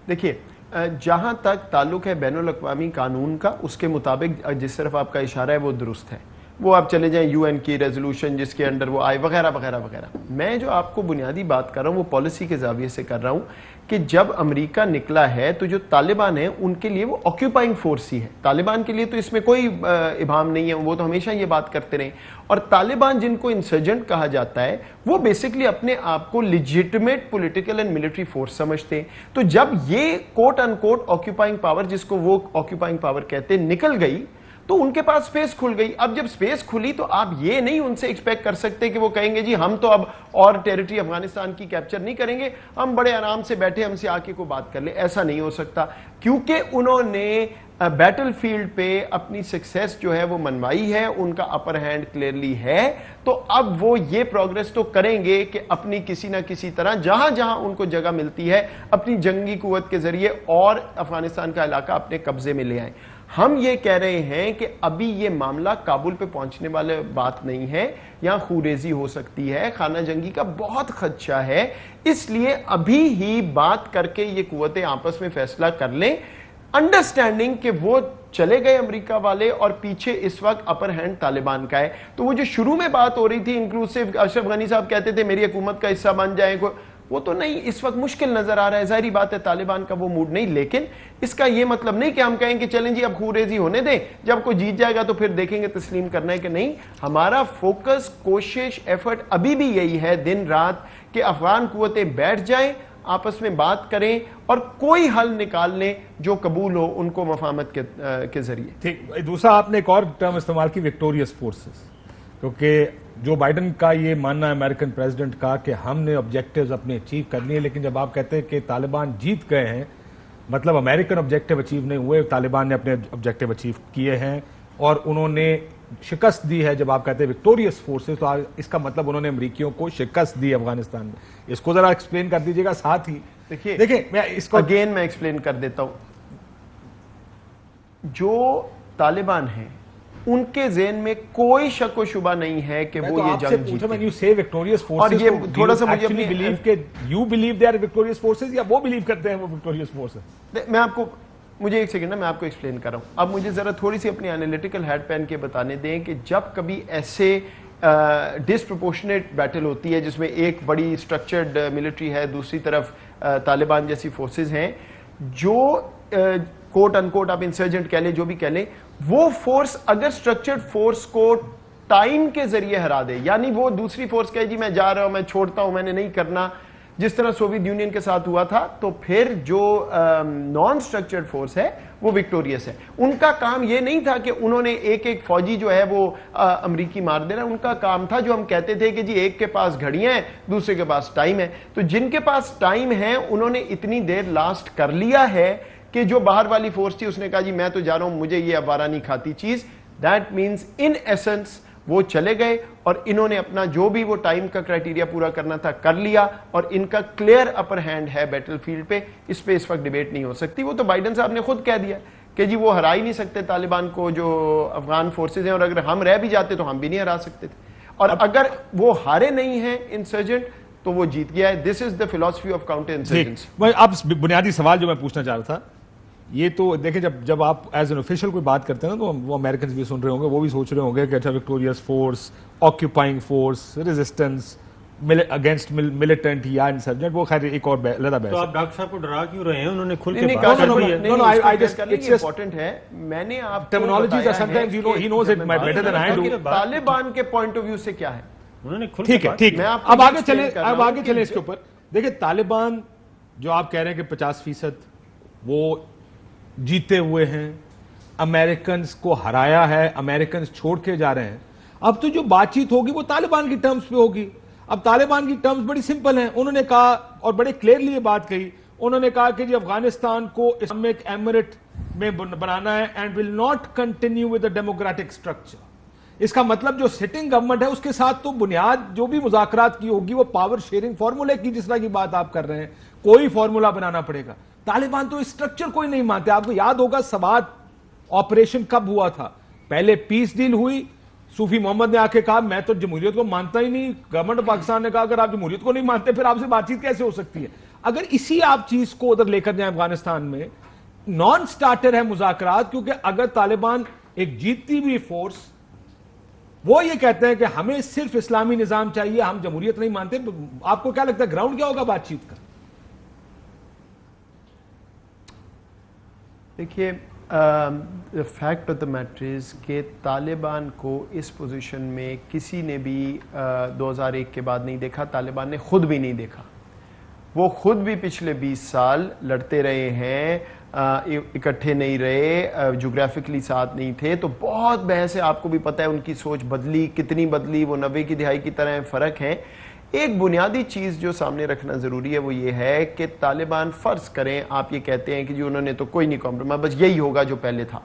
دیکھیے، جہاں تک تعلق ہے بین الاقوامی قانون کا، اس کے مطابق جس طرف آپ کا اشارہ ہے وہ درست ہے۔ وہ آپ چلے جائیں UN کی ریزولوشن جس کے انڈر وہ آئے وغیرہ وغیرہ وغیرہ۔ میں جو آپ کو بنیادی بات کر رہا ہوں وہ پالیسی کے زاویے سے کر رہا ہوں کہ جب امریکہ نکلا ہے تو جو طالبان ہیں ان کے لیے وہ آکیوپائنگ فورس ہی ہے۔ طالبان کے لیے تو اس میں کوئی ابہام نہیں ہے، وہ تو ہمیشہ یہ بات کرتے رہے۔ اور طالبان جن کو انسرجنٹ کہا جاتا ہے، وہ بیسکلی اپنے آپ کو legitimate political and military force سمجھتے ہیں۔ تو جب یہ کوٹ ان کوٹ آکیوپائنگ پاور، جس کو وہ آکیوپائنگ پاور کہتے ہیں، نکل گئی تو ان کے پاس سپیس کھل گئی۔ اب جب سپیس کھلی تو آپ یہ نہیں ان سے ایکسپیکٹ کر سکتے کہ وہ کہیں گے جی ہم تو اب اور ٹیریٹری افغانستان کی کیپچر نہیں کریں گے، ہم بڑے آرام سے بیٹھے ہم سے آ کے کوئی بات کر لیں۔ ایسا نہیں ہو سکتا، کیونکہ انہوں نے بیٹل فیلڈ پہ اپنی سکسیس جو ہے وہ منوائی ہے، ان کا اپر ہینڈ کلیئرلی ہے۔ تو اب وہ یہ پروگریس تو کریں گے کہ اپنی کسی نہ کسی طرح جہاں جہاں ان کو جگہ ملتی ہے اپنی جنگی قوت کے ذریعے اور افغانستان کا علاقہ اپنے قبضے میں لے آئیں۔ ہم یہ کہہ رہے ہیں کہ ابھی یہ معاملہ کابل پہ پہنچنے والے بات نہیں ہے، یہاں خوریزی ہو سکتی ہے، خانہ جنگی کا بہت خدشہ ہے۔ اس لیے ابھی ہی بات کر کے یہ قوتیں آپس میں فیصلہ کر لیں، انڈرسٹینڈنگ کہ وہ چلے گئے امریکہ والے اور پیچھے اس وقت اپر ہینڈ طالبان کا ہے۔ تو وہ جو شروع میں بات ہو رہی تھی انکلوسیو، اشرف غنی صاحب کہتے تھے میری حکومت کا حصہ بن جائیں، وہ تو نہیں اس وقت مشکل نظر آ رہا ہے. ظاہری بات ہے طالبان کا وہ موڈ نہیں, لیکن اس کا یہ مطلب نہیں کہ ہم کہیں کہ چلیں جی اب خوریزی ہونے دیں, جب کوئی جیت جائے گا تو پھر دیکھیں گے تسلیم کرنا ہے کہ نہیں. ہمارا فوکس, کوشش, ایفرٹ ابھی بھی یہی ہے دن رات کہ افغان قوتیں بیٹھ جائیں, آپس میں بات کریں اور کوئی حل نکال لیں جو قبول ہو ان کو مفاہمت کے ذریعے. ٹھیک. دوسرا آپ نے ایک اور ٹرم استعمال کی, وکٹوریس فورسز, کیونکہ جو بائیڈن کا یہ ماننا ہے امریکن پریزیڈنٹ کا کہ ہم نے آبجیکٹیوز اپنے اچیو کر لیے, لیکن جب آپ کہتے ہیں کہ طالبان جیت گئے ہیں, مطلب امریکن آبجیکٹیو اچیو نہیں ہوئے, طالبان نے اپنے آبجیکٹیو اچیو کیے ہیں اور انہوں نے شکست دی ہے. جب آپ کہتے ہیں وکٹوریس فورسز تو اس کا مطلب انہوں نے امریکیوں کو شکست دی افغانستان میں. اس کو ذرا ایکسپلین کر دیجیے گا. ساتھ ہی دیکھیں میں اس کو اگین میں ایکسپلین کر دیتا ہوں. جو طالبان ہیں ان کے ذہن میں کوئی شک و شبہ نہیں ہے کہ وہ یہ جنگ جیتے. when you say victorious forces, اور یہ تھوڑا سا مجھے actually believe کہ you believe they are victorious forces یا وہ believe کرتے ہیں وہ victorious forces؟ میں آپ کو, مجھے ایک سیکنڈ نا, میں آپ کو ایکسپلین کر رہا ہوں. اب مجھے ذرا تھوڑی سی اپنی انالیٹیکل ہیڈ پین کے بتانے دیں کہ جب کبھی ایسے ڈسپروپورشنیٹ بیٹل ہوتی ہے جس میں ایک بڑی اسٹرکچرڈ ملٹری ہے, دوسری طرف طالبان جیسی فورسز ہیں, جو کوٹ ان کوٹ آپ انسرجنٹ کہہ لیں, جو بھی کہہ لیں, وہ فورس اگر اسٹرکچرڈ فورس کو ٹائم کے ذریعے ہرا دے, یعنی وہ دوسری فورس کہے جی میں جا رہا ہوں, میں چھوڑتا ہوں, میں نے نہیں کرنا, جس طرح سوویت یونین کے ساتھ ہوا تھا, تو پھر جو نان اسٹرکچرڈ فورس ہے وہ وکٹوریس ہے. ان کا کام یہ نہیں تھا کہ انہوں نے ایک ایک فوجی جو ہے وہ امریکی مار دینا. ان کا کام تھا جو ہم کہتے تھے کہ جی ایک کے پاس گھڑیاں ہیں, دوسرے کے پاس ٹائم ہے. تو جن کے پاس ٹائم ہے انہوں نے اتنی دیر لاسٹ کر لیا ہے کہ جو باہر والی فورس تھی اس نے کہا جی میں تو جا رہا ہوں, مجھے یہ ابارہ نہیں کھاتی چیز. دیٹ مینس ان ایسنس وہ چلے گئے اور انہوں نے اپنا جو بھی وہ ٹائم کا کرائٹیریا پورا کرنا تھا کر لیا, اور ان کا کلیئر اپر ہینڈ ہے بیٹل فیلڈ پہ. اس پہ اس وقت ڈیبیٹ نہیں ہو سکتی. وہ تو بائیڈن صاحب نے خود کہہ دیا کہ جی وہ ہرا ہی نہیں سکتے طالبان کو جو افغان فورسز ہیں, اور اگر ہم رہ بھی جاتے تو ہم بھی نہیں ہرا سکتے تھے, اور اگر وہ ہارے نہیں ہیں انسرجنٹ تو وہ جیت گیا ہے. This is the philosophy of counter insurgency. اب بنیادی سوال جو میں پوچھنا چاہ رہا تھا, یہ تو دیکھیں جب آپ ایز این آفیشیل کوئی بات کرتے ہیں نا, تو وہ امریکنز بھی سن رہے ہوں گے, وہ بھی سوچ رہے ہوں گے کہ اچھا victorious force, occupying force, resistance against militant یا انسرجنٹ, وہ خیر ایک اور علیحدہ بحث ہے. تو آپ ڈاکٹر صاحب کو ڈرا کیوں رہے ہیں؟ انہوں نے کھل کے نہیں بات کہا کی ہے. امپورٹنٹ ہے. میں نے آپ کو طالبان کے پوائنٹ آف ویو سے کیا ہے, انہوں نے کھل ٹھیک ہے, ٹھیک ہے. اب آگے چلیں اس کے اوپر. دیکھیں طالبان جو آپ کہہ رہے ہیں کہ 50% وہ جیتے ہوئے ہیں, امریکنز کو ہرایا ہے, امریکنز چھوڑ کے جا رہے ہیں. اب تو جو بات چیت ہوگی وہ طالبان کی ٹرمز پہ ہوگی. اب طالبان کی ٹرمز بڑی سمپل ہیں. انہوں نے کہا اور بڑے کلیئرلی یہ بات کہی, انہوں نے کہا کہ جی افغانستان کو اسلامک ایمریٹ میں بنانا ہے and will not continue with a democratic structure. اس کا مطلب جو سٹنگ گورنمنٹ ہے اس کے ساتھ تو بنیاد جو بھی مذاکرات کی ہوگی وہ پاور شیئرنگ فارمولے کی, جس طرح کی بات آپ کر رہے ہیں, کوئی فارمولا بنانا پڑے گا. طالبان تو اسٹرکچر کوئی نہیں مانتے. آپ کو یاد ہوگا سوات آپریشن کب ہوا تھا؟ پہلے پیس ڈیل ہوئی, صوفی محمد نے آ کے کہا میں تو جمہوریت کو مانتا ہی نہیں. گورنمنٹ آف پاکستان نے کہا اگر آپ جمہوریت کو نہیں مانتے پھر آپ سے بات چیت کیسے ہو سکتی ہے؟ اگر اسی آپ چیز کو ادھر لے کر جائیں افغانستان میں, نان سٹارٹر ہے مذاکرات, کیونکہ اگر طالبان ایک جیتتی ہوئی فورس, وہ یہ کہتے ہیں کہ ہمیں صرف اسلامی نظام چاہیے, ہم جمہوریت نہیں مانتے, آپ کو کیا لگتا ہے گراؤنڈ کیا ہوگا بات چیت کا؟ دیکھیے fact of the matter is کہ طالبان کو اس پوزیشن میں کسی نے بھی 2001 کے بعد نہیں دیکھا. طالبان نے خود بھی نہیں دیکھا. وہ خود بھی پچھلے 20 سال لڑتے رہے ہیں, اکٹھے نہیں رہے, جغرافکلی ساتھ نہیں تھے. تو بہت بحث ہے, آپ کو بھی پتہ ہے ان کی سوچ بدلی, کتنی بدلی, وہ 90 کی دہائی کی طرح فرق ہے. ایک بنیادی چیز جو سامنے رکھنا ضروری ہے وہ یہ ہے کہ طالبان, فرض کریں آپ یہ کہتے ہیں کہ جی انہوں نے تو کوئی نہیں کمپرومائز, بس یہی ہوگا جو پہلے تھا,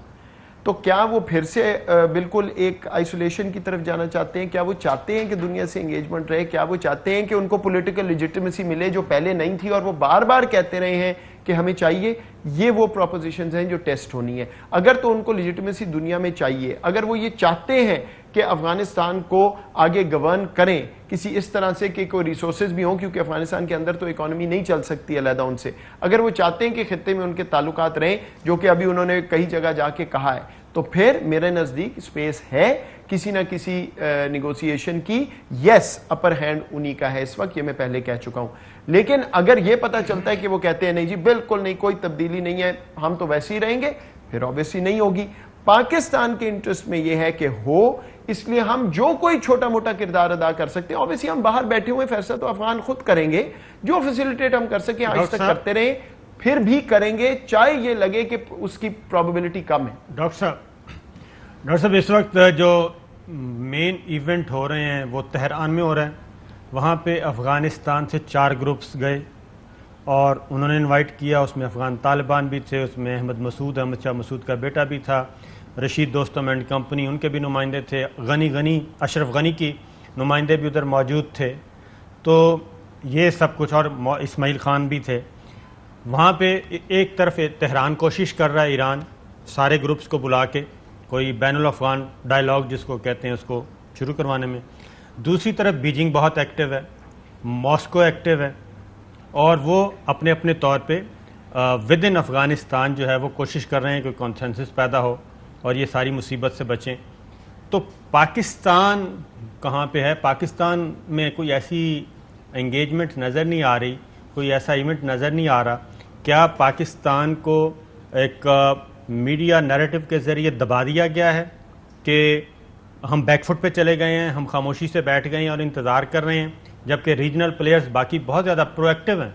تو کیا وہ پھر سے بالکل ایک آئسولیشن کی طرف جانا چاہتے ہیں؟ کیا وہ چاہتے ہیں کہ دنیا سے انگیجمنٹ رہے؟ کیا وہ چاہتے ہیں کہ ان کو پولیٹیکل لیجیٹیمیسی ملے جو پہلے نہیں تھی اور وہ بار بار کہتے رہے ہیں کہ ہمیں چاہیے؟ یہ وہ پروپوزیشنز ہیں جو ٹیسٹ ہونی ہے. اگر تو ان کو لیجیٹیمیسی دنیا میں چاہیے, اگر وہ یہ چاہتے ہیں کہ افغانستان کو آگے گورن کریں کسی اس طرح سے کہ کوئی ریسورسز بھی ہوں, کیونکہ افغانستان کے اندر تو اکانومی نہیں چل سکتی علیحدہ ان سے, اگر وہ چاہتے ہیں کہ خطے میں ان کے تعلقات رہیں, جو کہ ابھی انہوں نے کئی جگہ جا کے کہا ہے, تو پھر میرے نزدیک اسپیس ہے کسی نہ کسی نیگوسیشن کی یس اپر ہینڈ انہی کا ہے اس وقت, یہ میں پہلے کہہ چکا ہوں. لیکن اگر یہ پتہ چلتا ہے کہ وہ کہتے ہیں نہیں جی بالکل نہیں, کوئی تبدیلی نہیں ہے, ہم تو ویسے ہی رہیں گے, پھر obviously نہیں ہوگی. پاکستان کے انٹرسٹ میں یہ ہے کہ ہو, اس لیے ہم جو کوئی چھوٹا موٹا کردار ادا کر سکتے ہیں, obviously ہم باہر بیٹھے ہوئے فیصلہ تو افغان خود کریں گے, جو فیسیلیٹیٹ ہم کر سکیں آج تک کرتے رہیں, پھر بھی کریں گے چاہے یہ لگے کہ اس کی پروبیبلٹی کم ہے. ڈاکٹر صاحب اس وقت جو مین ایونٹ ہو رہے ہیں وہ تہران میں ہو رہا ہے, وہاں پہ افغانستان سے 4 گروپس گئے اور انہوں نے انوائٹ کیا, اس میں افغان طالبان بھی تھے, اس میں احمد مسعود, احمد شاہ مسعود کا بیٹا بھی تھا, رشید دوستم اینڈ کمپنی ان کے بھی نمائندے تھے, غنی اشرف غنی کی نمائندے بھی ادھر موجود تھے. تو یہ سب کچھ, اور اسماعیل خان بھی تھے وہاں پہ. ایک طرف تہران کوشش کر رہا ہے ایران سارے گروپس کو بلا کے کوئی بین الافغان ڈائلاگ جس کو کہتے ہیں اس کو شروع کروانے میں, دوسری طرف بیجنگ بہت ایکٹیو ہے, ماسکو ایکٹیو ہے, اور وہ اپنے اپنے طور پہ ود ان افغانستان جو ہے وہ کوشش کر رہے ہیں کہ کنسنسس پیدا ہو اور یہ ساری مصیبت سے بچیں. تو پاکستان کہاں پہ ہے؟ پاکستان میں کوئی ایسی انگیجمنٹ نظر نہیں آ رہی, کوئی ایسا ایونٹ نظر نہیں آ رہا. کیا پاکستان کو ایک میڈیا نیریٹو کے ذریعے دبا دیا گیا ہے کہ ہم بیک فٹ پہ چلے گئے ہیں, ہم خاموشی سے بیٹھ گئے ہیں اور انتظار کر رہے ہیں, جبکہ ریجنل پلیئرز باقی بہت زیادہ پرو ایکٹیو ہیں؟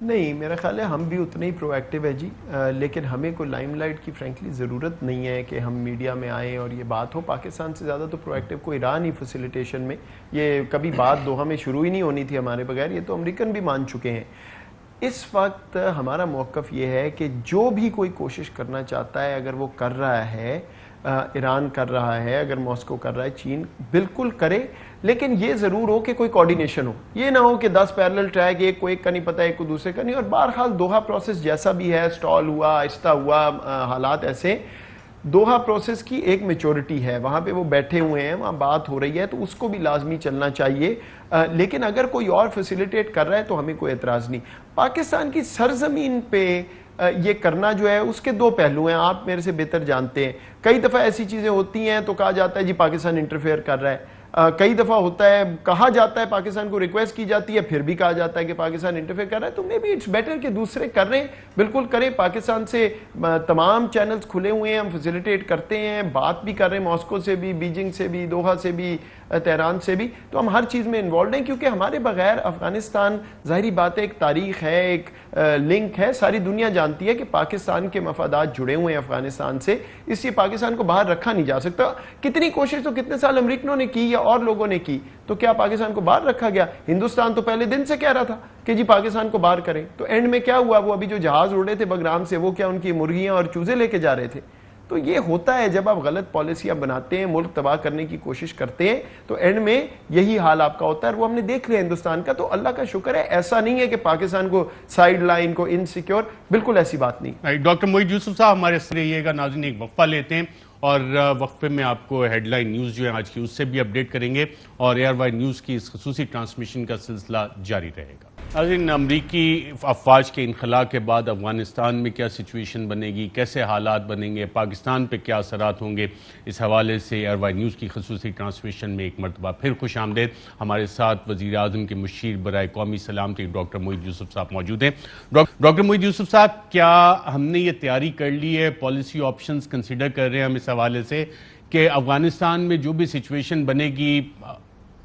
نہیں, میرا خیال ہے ہم بھی اتنے ہی پرو ایکٹیو ہے جی, لیکن ہمیں کوئی لائم لائٹ کی فرینکلی ضرورت نہیں ہے کہ ہم میڈیا میں آئیں اور یہ بات ہو. پاکستان سے زیادہ تو پرو ایکٹیو کو ایران ہی فیسیلیٹیشن میں, یہ کبھی بات دوحہ میں شروع ہی نہیں ہونی تھی ہمارے بغیر, یہ تو امریکن بھی مان چکے ہیں. اس وقت ہمارا موقف یہ ہے کہ جو بھی کوئی کوشش کرنا چاہتا ہے, اگر وہ کر رہا ہے, ایران کر رہا ہے, اگر ماسکو کر رہا ہے, چین بالکل کرے, لیکن یہ ضرور ہو کہ کوئی کوارڈینیشن ہو. یہ نہ ہو کہ 10 پیرلل ٹریک, ایک کو ایک کا نہیں پتہ, ایک کو دوسرے کا نہیں. اور بہرحال دوحہ پروسیس جیسا بھی ہے, سٹال ہوا, آہستہ ہوا, حالات ایسے, دوحہ پروسیس کی ایک میچورٹی ہے, وہاں پہ وہ بیٹھے ہوئے ہیں, وہاں بات ہو رہی ہے, تو اس کو بھی لازمی چلنا چاہیے. لیکن اگر کوئی اور فیسیلیٹیٹ کر رہا ہے تو ہمیں کوئی اعتراض نہیں. پاکستان کی سرزمین پہ یہ کرنا جو ہے اس کے 2 پہلو ہیں, آپ میرے سے بہتر جانتے ہیں. کئی دفعہ ایسی چیزیں ہوتی ہیں تو کہا جاتا ہے جی پاکستان انٹرفیئر کر رہا ہے, کئی دفعہ ہوتا ہے کہا جاتا ہے, پاکستان کو ریکویسٹ کی جاتی ہے, پھر بھی کہا جاتا ہے کہ پاکستان انٹرفیئر کر رہا ہے. تو مے بی اٹس بیٹر کہ دوسرے کر رہے ہیں, بالکل کریں. پاکستان سے تمام چینلز کھلے ہوئے ہیں, ہم فیسیلیٹیٹ کرتے ہیں, بات بھی کر رہے ہیں ماسکو سے بھی, بیجنگ سے بھی, دوحہ سے بھی, تہران سے بھی. تو ہم ہر چیز میں انوالوڈ ہیں, کیونکہ ہمارے بغیر افغانستان, ظاہری بات ہے ایک تاریخ ہے, ایک لنک ہے, ساری دنیا جانتی ہے کہ پاکستان کے مفادات جڑے ہوئے ہیں افغانستان سے, اس لیے پاکستان کو باہر رکھا نہیں جا سکتا. کتنی کوشش تو کتنے سال امریکنوں نے کی یا اور لوگوں نے کی, تو کیا پاکستان کو باہر رکھا گیا؟ ہندوستان تو پہلے دن سے کہہ رہا تھا کہ جی پاکستان کو باہر کریں, تو اینڈ میں کیا ہوا؟ وہ ابھی جو جہاز اڑے تھے بگرام سے, وہ کیا ان کی مرغیاں اور چوزے لے کے جا رہے تھے؟ تو یہ ہوتا ہے جب آپ غلط پالیسیاں بناتے ہیں, ملک تباہ کرنے کی کوشش کرتے ہیں, تو اینڈ میں یہی حال آپ کا ہوتا ہے. وہ ہم نے دیکھ لیا ہندوستان کا. تو اللہ کا شکر ہے ایسا نہیں ہے کہ پاکستان کو سائیڈ لائن, کو انسیکیور, بالکل ایسی بات نہیں. ڈاکٹر موعید یوسف صاحب ہمارے ساتھ رہیے گا. ناظرین ایک وقفہ لیتے ہیں اور وقفے میں آپ کو ہیڈ لائن نیوز جو ہے آج کی اس سے بھی اپڈیٹ کریں گے, اور ایئر وائڈ نیوز کی اس خصوصی ٹرانسمیشن کا سلسلہ جاری رہے گا. ناظرین, امریکی افواج کے انخلاء کے بعد افغانستان میں کیا سچویشن بنے گی, کیسے حالات بنیں گے, پاکستان پہ کیا اثرات ہوں گے, اس حوالے سے ایئر وائڈ نیوز کی خصوصی ٹرانسمیشن میں ایک مرتبہ پھر خوش آمدید. ہمارے ساتھ وزیر اعظم کے مشیر برائے قومی سلامتی ڈاکٹر موعید یوسف صاحب موجود ہیں. ڈاکٹر موعید یوسف صاحب, کیا ہم نے یہ تیاری کر لی ہے, پالیسی آپشنز کنسیڈر کر رہے ہیں ہم اس حوالے سے کہ افغانستان میں جو بھی سچویشن بنے گی,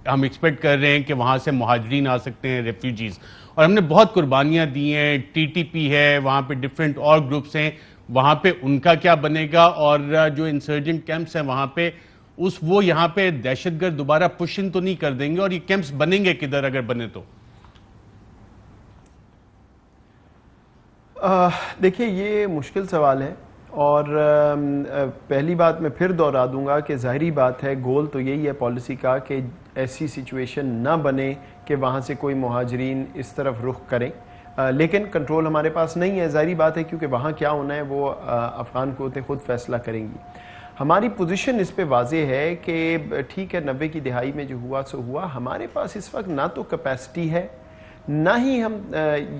ہم ایکسپیکٹ کر رہے ہیں کہ وہاں سے مہاجرین آ سکتے ہیں, ریفیوجیز, اور ہم نے بہت قربانیاں دی ہیں, ٹی ٹی پی ہے, وہاں پہ ڈیفرنٹ اور گروپس ہیں, وہاں پہ ان کا کیا بنے گا, اور جو انسرجنٹ کیمپس ہیں وہاں پہ وہ یہاں پہ دہشت گرد دوبارہ پشن تو نہیں کر دیں گے, اور یہ کیمپس بنیں گے کدھر اگر بنے تو؟ دیکھیں, یہ مشکل سوال ہے, اور پہلی بات میں پھر دوہرا دوں گا کہ ظاہری بات ہے گول تو یہی ہے پالیسی کا کہ ایسی سچویشن نہ بنے کہ وہاں سے کوئی مہاجرین اس طرف رخ کریں, لیکن کنٹرول ہمارے پاس نہیں ہے. ظاہری بات ہے کیونکہ وہاں کیا ہونا ہے وہ افغان قوتیں خود فیصلہ کریں گی. ہماری پوزیشن اس پہ واضح ہے کہ ٹھیک ہے 90 کی دہائی میں جو ہوا سو ہوا, ہمارے پاس اس وقت نہ تو کیپیسٹی ہے, نہ ہی ہم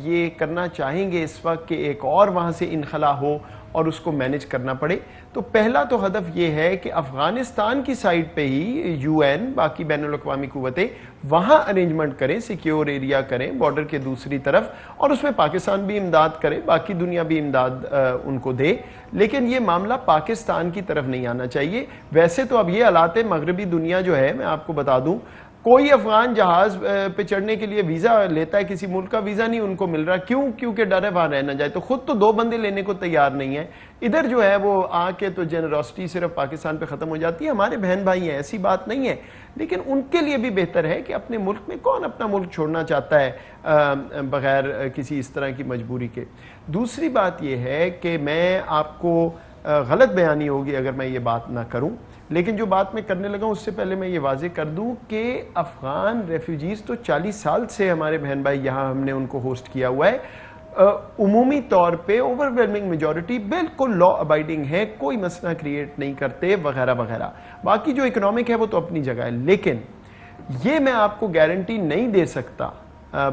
یہ کرنا چاہیں گے اس وقت کہ ایک اور وہاں سے انخلا ہو اور اس کو مینج کرنا پڑے. تو پہلا تو ہدف یہ ہے کہ افغانستان کی سائڈ پہ ہی یو این باقی بین الاقوامی قوتیں وہاں ارینجمنٹ کریں, سیکیور ایریا کریں بارڈر کے دوسری طرف, اور اس میں پاکستان بھی امداد کرے, باقی دنیا بھی امداد ان کو دے. لیکن یہ معاملہ پاکستان کی طرف نہیں آنا چاہیے. ویسے تو اب یہ حالات ہے, مغربی دنیا جو ہے, میں آپ کو بتا دوں, کوئی افغان جہاز پہ چڑھنے کے لیے ویزا لیتا ہے, کسی ملک کا ویزا نہیں ان کو مل رہا. کیوں؟ کیونکہ ڈر ہے وہاں رہ نہ جائے. تو خود تو 2 بندے لینے کو تیار نہیں ہے. ادھر جو ہے وہ آ کے تو جنراسٹی صرف پاکستان پہ ختم ہو جاتی ہے. ہمارے بہن بھائی ہیں, ایسی بات نہیں ہے, لیکن ان کے لیے بھی بہتر ہے کہ اپنے ملک میں کون اپنا ملک چھوڑنا چاہتا ہے بغیر کسی اس طرح کی مجبوری کے. دوسری بات یہ ہے کہ میں آپ کو غلط بیانی ہوگی اگر میں یہ بات نہ کروں, لیکن جو بات میں کرنے لگا ہوں اس سے پہلے میں یہ واضح کر دوں کہ افغان ریفیوجیز تو 40 سال سے ہمارے بہن بھائی یہاں ہم نے ان کو ہوسٹ کیا ہوا ہے. عمومی طور پہ اوورویلمنگ میجورٹی بالکل لا ابائڈنگ ہے, کوئی مسئلہ کریٹ نہیں کرتے وغیرہ وغیرہ. باقی جو اکنامک ہے وہ تو اپنی جگہ ہے, لیکن یہ میں آپ کو گارنٹی نہیں دے سکتا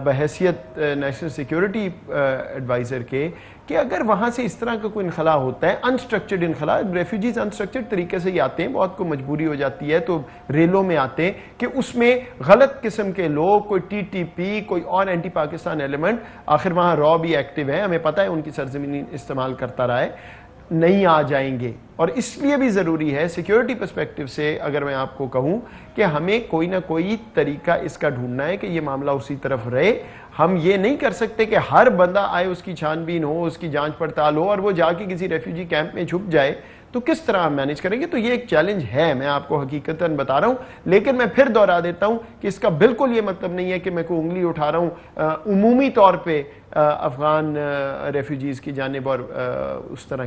بحیثیت نیشنل سیکیورٹی ایڈوائزر کے کہ اگر وہاں سے اس طرح کا کوئی انخلا ہوتا ہے, انسٹرکچرڈ انخلا, ریفیوجیز انسٹرکچرڈ طریقے سے ہی آتے ہیں, بہت کو مجبوری ہو جاتی ہے تو ریلوں میں آتے ہیں, کہ اس میں غلط قسم کے لوگ, کوئی ٹی ٹی پی, کوئی اور اینٹی پاکستان ایلیمنٹ, آخر وہاں را بھی ایکٹیو ہے, ہمیں پتہ ہے ان کی سرزمین استعمال کرتا رہا ہے, نہیں آ جائیں گے. اور اس لیے بھی ضروری ہے سیکیورٹی پرسپیکٹیو سے اگر میں آپ کو کہوں کہ ہمیں کوئی نہ کوئی طریقہ اس کا ڈھونڈنا ہے کہ یہ معاملہ اسی طرف رہے. ہم یہ نہیں کر سکتے کہ ہر بندہ آئے, اس کی چھان بین ہو, اس کی جانچ پڑتال ہو, اور وہ جا کے کسی ریفیوجی کیمپ میں چھپ جائے. تو کس طرح ہم مینیج کریں گے؟ تو یہ ایک چیلنج ہے, میں آپ کو حقیقتاً بتا رہا ہوں. لیکن میں پھر دوہرا دیتا ہوں کہ اس کا بالکل یہ مطلب نہیں ہے کہ میں کوئی انگلی اٹھا رہا ہوں عمومی طور پہ افغان ریفیوجیز کی جانب اور اس طرح.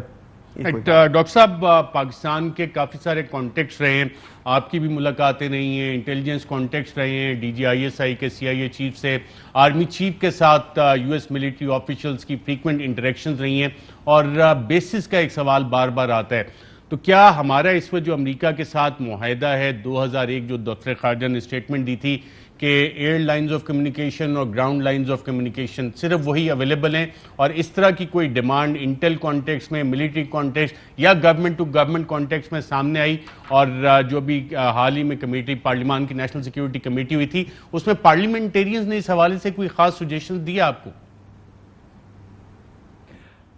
ڈاکٹر صاحب, پاکستان کے کافی سارے کانٹیکٹس رہے ہیں, آپ کی بھی ملاقاتیں رہی ہیں, انٹیلیجنس کانٹیکٹس رہے ہیں, D G I S I کے CIA چیف سے, آرمی چیف کے ساتھ US ملٹری آفیشلز کی فریکوینٹ انٹریکشنز رہی ہیں, اور بیسس کا ایک سوال بار بار آتا ہے. تو کیا ہمارا اس وقت جو امریکہ کے ساتھ معاہدہ ہے 2001 جو دفتر خارجہ نے اسٹیٹمنٹ دی تھی کہ ایئر لائنز آف کمیونیکیشن اور گراؤنڈ لائنز آف کمیونیکیشن صرف وہی اویلیبل ہیں, اور اس طرح کی کوئی ڈیمانڈ انٹیل کانٹیکس میں, ملٹری کانٹیکس یا گورنمنٹ ٹو گورنمنٹ کانٹیکس میں سامنے آئی؟ اور جو بھی حال ہی میں کمیٹی پارلیمان کی نیشنل سیکیورٹی کمیٹی ہوئی تھی, اس میں پارلیمنٹیرینز نے اس حوالے سے کوئی خاص سجیشن دیا آپ کو؟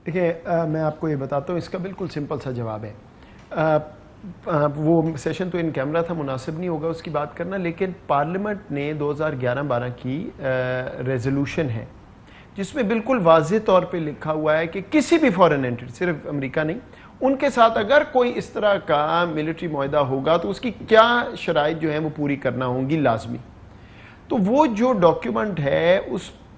دیکھیں, میں آپ کو یہ بتاتا ہوں, اس کا بالکل سمپل سا جواب ہے. وہ سیشن تو ان کیمرہ تھا, مناسب نہیں ہوگا اس کی بات کرنا, لیکن پارلیمنٹ نے 2011-12 کی ریزولوشن ہے جس میں بالکل واضح طور پہ لکھا ہوا ہے کہ کسی بھی فورن انٹیٹی, صرف امریکہ نہیں, ان کے ساتھ اگر کوئی اس طرح کا ملٹری معاہدہ ہوگا تو اس کی کیا شرائط جو ہیں وہ پوری کرنا ہوں گی لازمی. تو وہ جو ڈاکیومنٹ ہے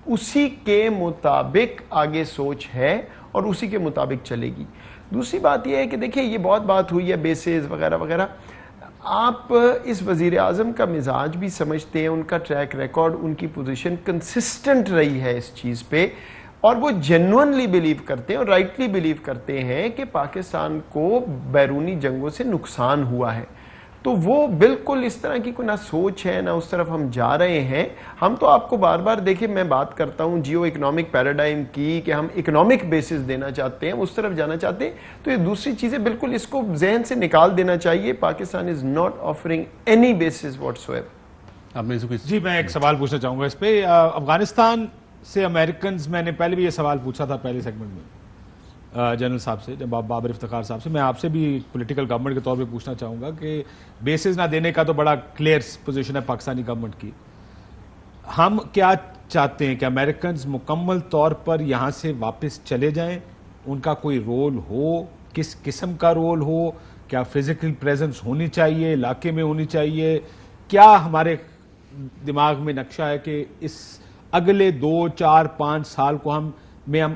اسی کے مطابق آگے سوچ ہے اور اسی کے مطابق چلے گی. دوسری بات یہ ہے کہ دیکھیں, یہ بہت بات ہوئی ہے بیسز وغیرہ وغیرہ, آپ اس وزیر اعظم کا مزاج بھی سمجھتے ہیں, ان کا ٹریک ریکارڈ, ان کی پوزیشن کنسسٹنٹ رہی ہے اس چیز پہ, اور وہ جینوئنلی بلیو کرتے ہیں اور رائٹلی بلیو کرتے ہیں کہ پاکستان کو بیرونی جنگوں سے نقصان ہوا ہے. تو وہ بالکل اس طرح کی کوئی نہ سوچ ہے نہ اس طرف ہم جا رہے ہیں. ہم تو آپ کو بار بار دیکھیں, میں بات کرتا ہوں جیو اکنامک پیراڈائم کی, کہ ہم اکنامک بیسز دینا چاہتے ہیں, اس طرف جانا چاہتے ہیں. تو یہ دوسری چیزیں بالکل اس کو ذہن سے نکال دینا چاہیے. Pakistan is not offering any bases whatsoever. جی, میں ایک سوال پوچھنا چاہوں گا اس پہ. افغانستان سے امریکنز, میں نے پہلے بھی یہ سوال پوچھا تھا پہلے سیگمنٹ میں جنرل صاحب سے, جب بابر افتخار صاحب سے. میں آپ سے بھی پولیٹیکل گورنمنٹ کے طور پہ پوچھنا چاہوں گا کہ بیسز نہ دینے کا تو بڑا کلیئر پوزیشن ہے پاکستانی گورنمنٹ کی. ہم کیا چاہتے ہیں کہ امریکنز مکمل طور پر یہاں سے واپس چلے جائیں؟ ان کا کوئی رول ہو, کس قسم کا رول ہو؟ کیا فزیکل پریزنس ہونی چاہیے, علاقے میں ہونی چاہیے؟ کیا ہمارے دماغ میں نقشہ ہے کہ اس اگلے 2, 4, 5 سال کو ہم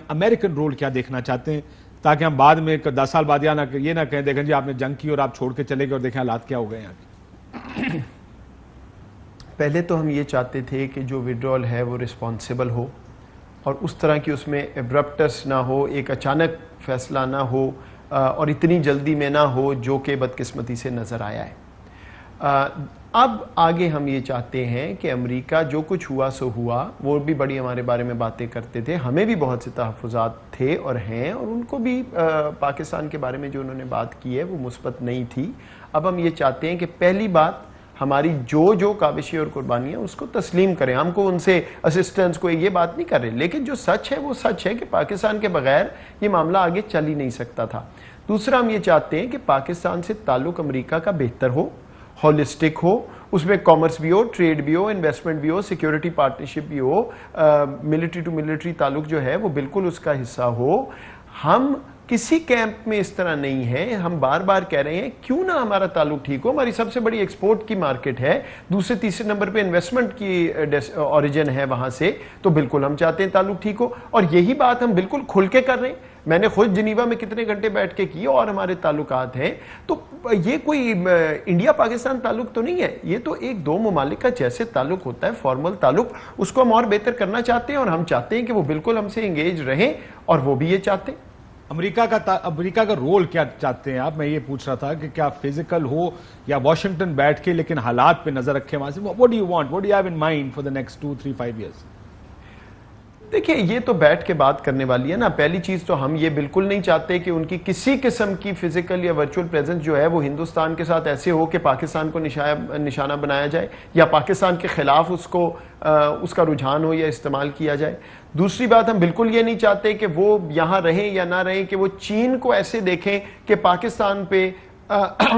امریکن رول کیا دیکھنا چاہتے ہیں, تاکہ ہم بعد میں 10 سال بعد یہ نہ کہیں دیکھیں جی آپ نے جنگ کی اور آپ چھوڑ کے چلے گئے اور دیکھیں حالات کیا ہو گئے یہاں. پہلے تو ہم یہ چاہتے تھے کہ جو وڈرول ہے وہ رسپانسیبل ہو, اور اس طرح کی اس میں ایبرپٹس نہ ہو, ایک اچانک فیصلہ نہ ہو, اور اتنی جلدی میں نہ ہو جو کہ بدقسمتی سے نظر آیا ہے. اب آگے ہم یہ چاہتے ہیں کہ امریکہ جو کچھ ہوا سو ہوا، وہ بھی بڑی ہمارے بارے میں باتیں کرتے تھے، ہمیں بھی بہت سے تحفظات تھے اور ہیں، اور ان کو بھی پاکستان کے بارے میں جو انہوں نے بات کی ہے وہ مثبت نہیں تھی۔ اب ہم یہ چاہتے ہیں کہ پہلی بات ہماری جو کاوشیں اور قربانیاں اس کو تسلیم کریں، ہم کو ان سے اسسٹنس کو یہ بات نہیں کر رہے، لیکن جو سچ ہے وہ سچ ہے کہ پاکستان کے بغیر یہ معاملہ آگے چل ہی نہیں سکتا تھا۔ دوسرا ہم یہ چاہتے ہیں کہ پاکستان سے تعلق امریکہ کا بہتر ہو، ہولسٹک ہو، اس میں کامرس بھی ہو، ٹریڈ بھی ہو، انویسٹمنٹ بھی ہو، سیکیورٹی پارٹنرشپ بھی ہو، ملٹری ٹو ملٹری تعلق جو ہے وہ بالکل اس کا حصہ ہو۔ ہم کسی کیمپ میں اس طرح نہیں ہے، ہم بار بار کہہ رہے ہیں کیوں نہ ہمارا تعلق ٹھیک ہو، ہماری سب سے بڑی ایکسپورٹ کی مارکیٹ ہے، دوسرے تیسرے نمبر پہ انویسٹمنٹ کی اوریجن ہے وہاں سے، تو بالکل ہم چاہتے ہیں تعلق ٹھیک ہو، اور یہی بات ہم بالکل کھل کے کر رہے ہیں۔ میں نے خود جنیوا میں کتنے گھنٹے بیٹھ کے کی اور ہمارے تعلقات ہیں، تو یہ کوئی انڈیا پاکستان تعلق تو نہیں ہے، یہ تو ایک دو ممالک کا جیسے تعلق ہوتا ہے فارمل تعلق، اس کو ہم اور بہتر کرنا چاہتے ہیں، اور ہم چاہتے ہیں کہ وہ بالکل ہم سے انگیج رہیں، اور وہ بھی یہ چاہتے ہیں۔ امریکہ کا رول کیا چاہتے ہیں آپ؟ میں یہ پوچھ رہا تھا کہ کیا فزیکل ہو یا واشنگٹن بیٹھ کے لیکن حالات پہ نظر رکھے وہاں سے؟ what do you want, what do you have in mind for the next 2, 3, 5 years؟ دیکھیں یہ تو بیٹھ کے بات کرنے والی ہے نا۔ پہلی چیز تو ہم یہ بالکل نہیں چاہتے کہ ان کی کسی قسم کی فزیکل یا ورچوئل پریزنس جو ہے وہ ہندوستان کے ساتھ ایسے ہو کہ پاکستان کو نشانہ بنایا جائے یا پاکستان کے خلاف اس کا رجحان ہو یا استعمال کیا جائے۔ دوسری بات، ہم بالکل یہ نہیں چاہتے کہ وہ یہاں رہیں یا نہ رہیں کہ وہ چین کو ایسے دیکھیں کہ پاکستان پہ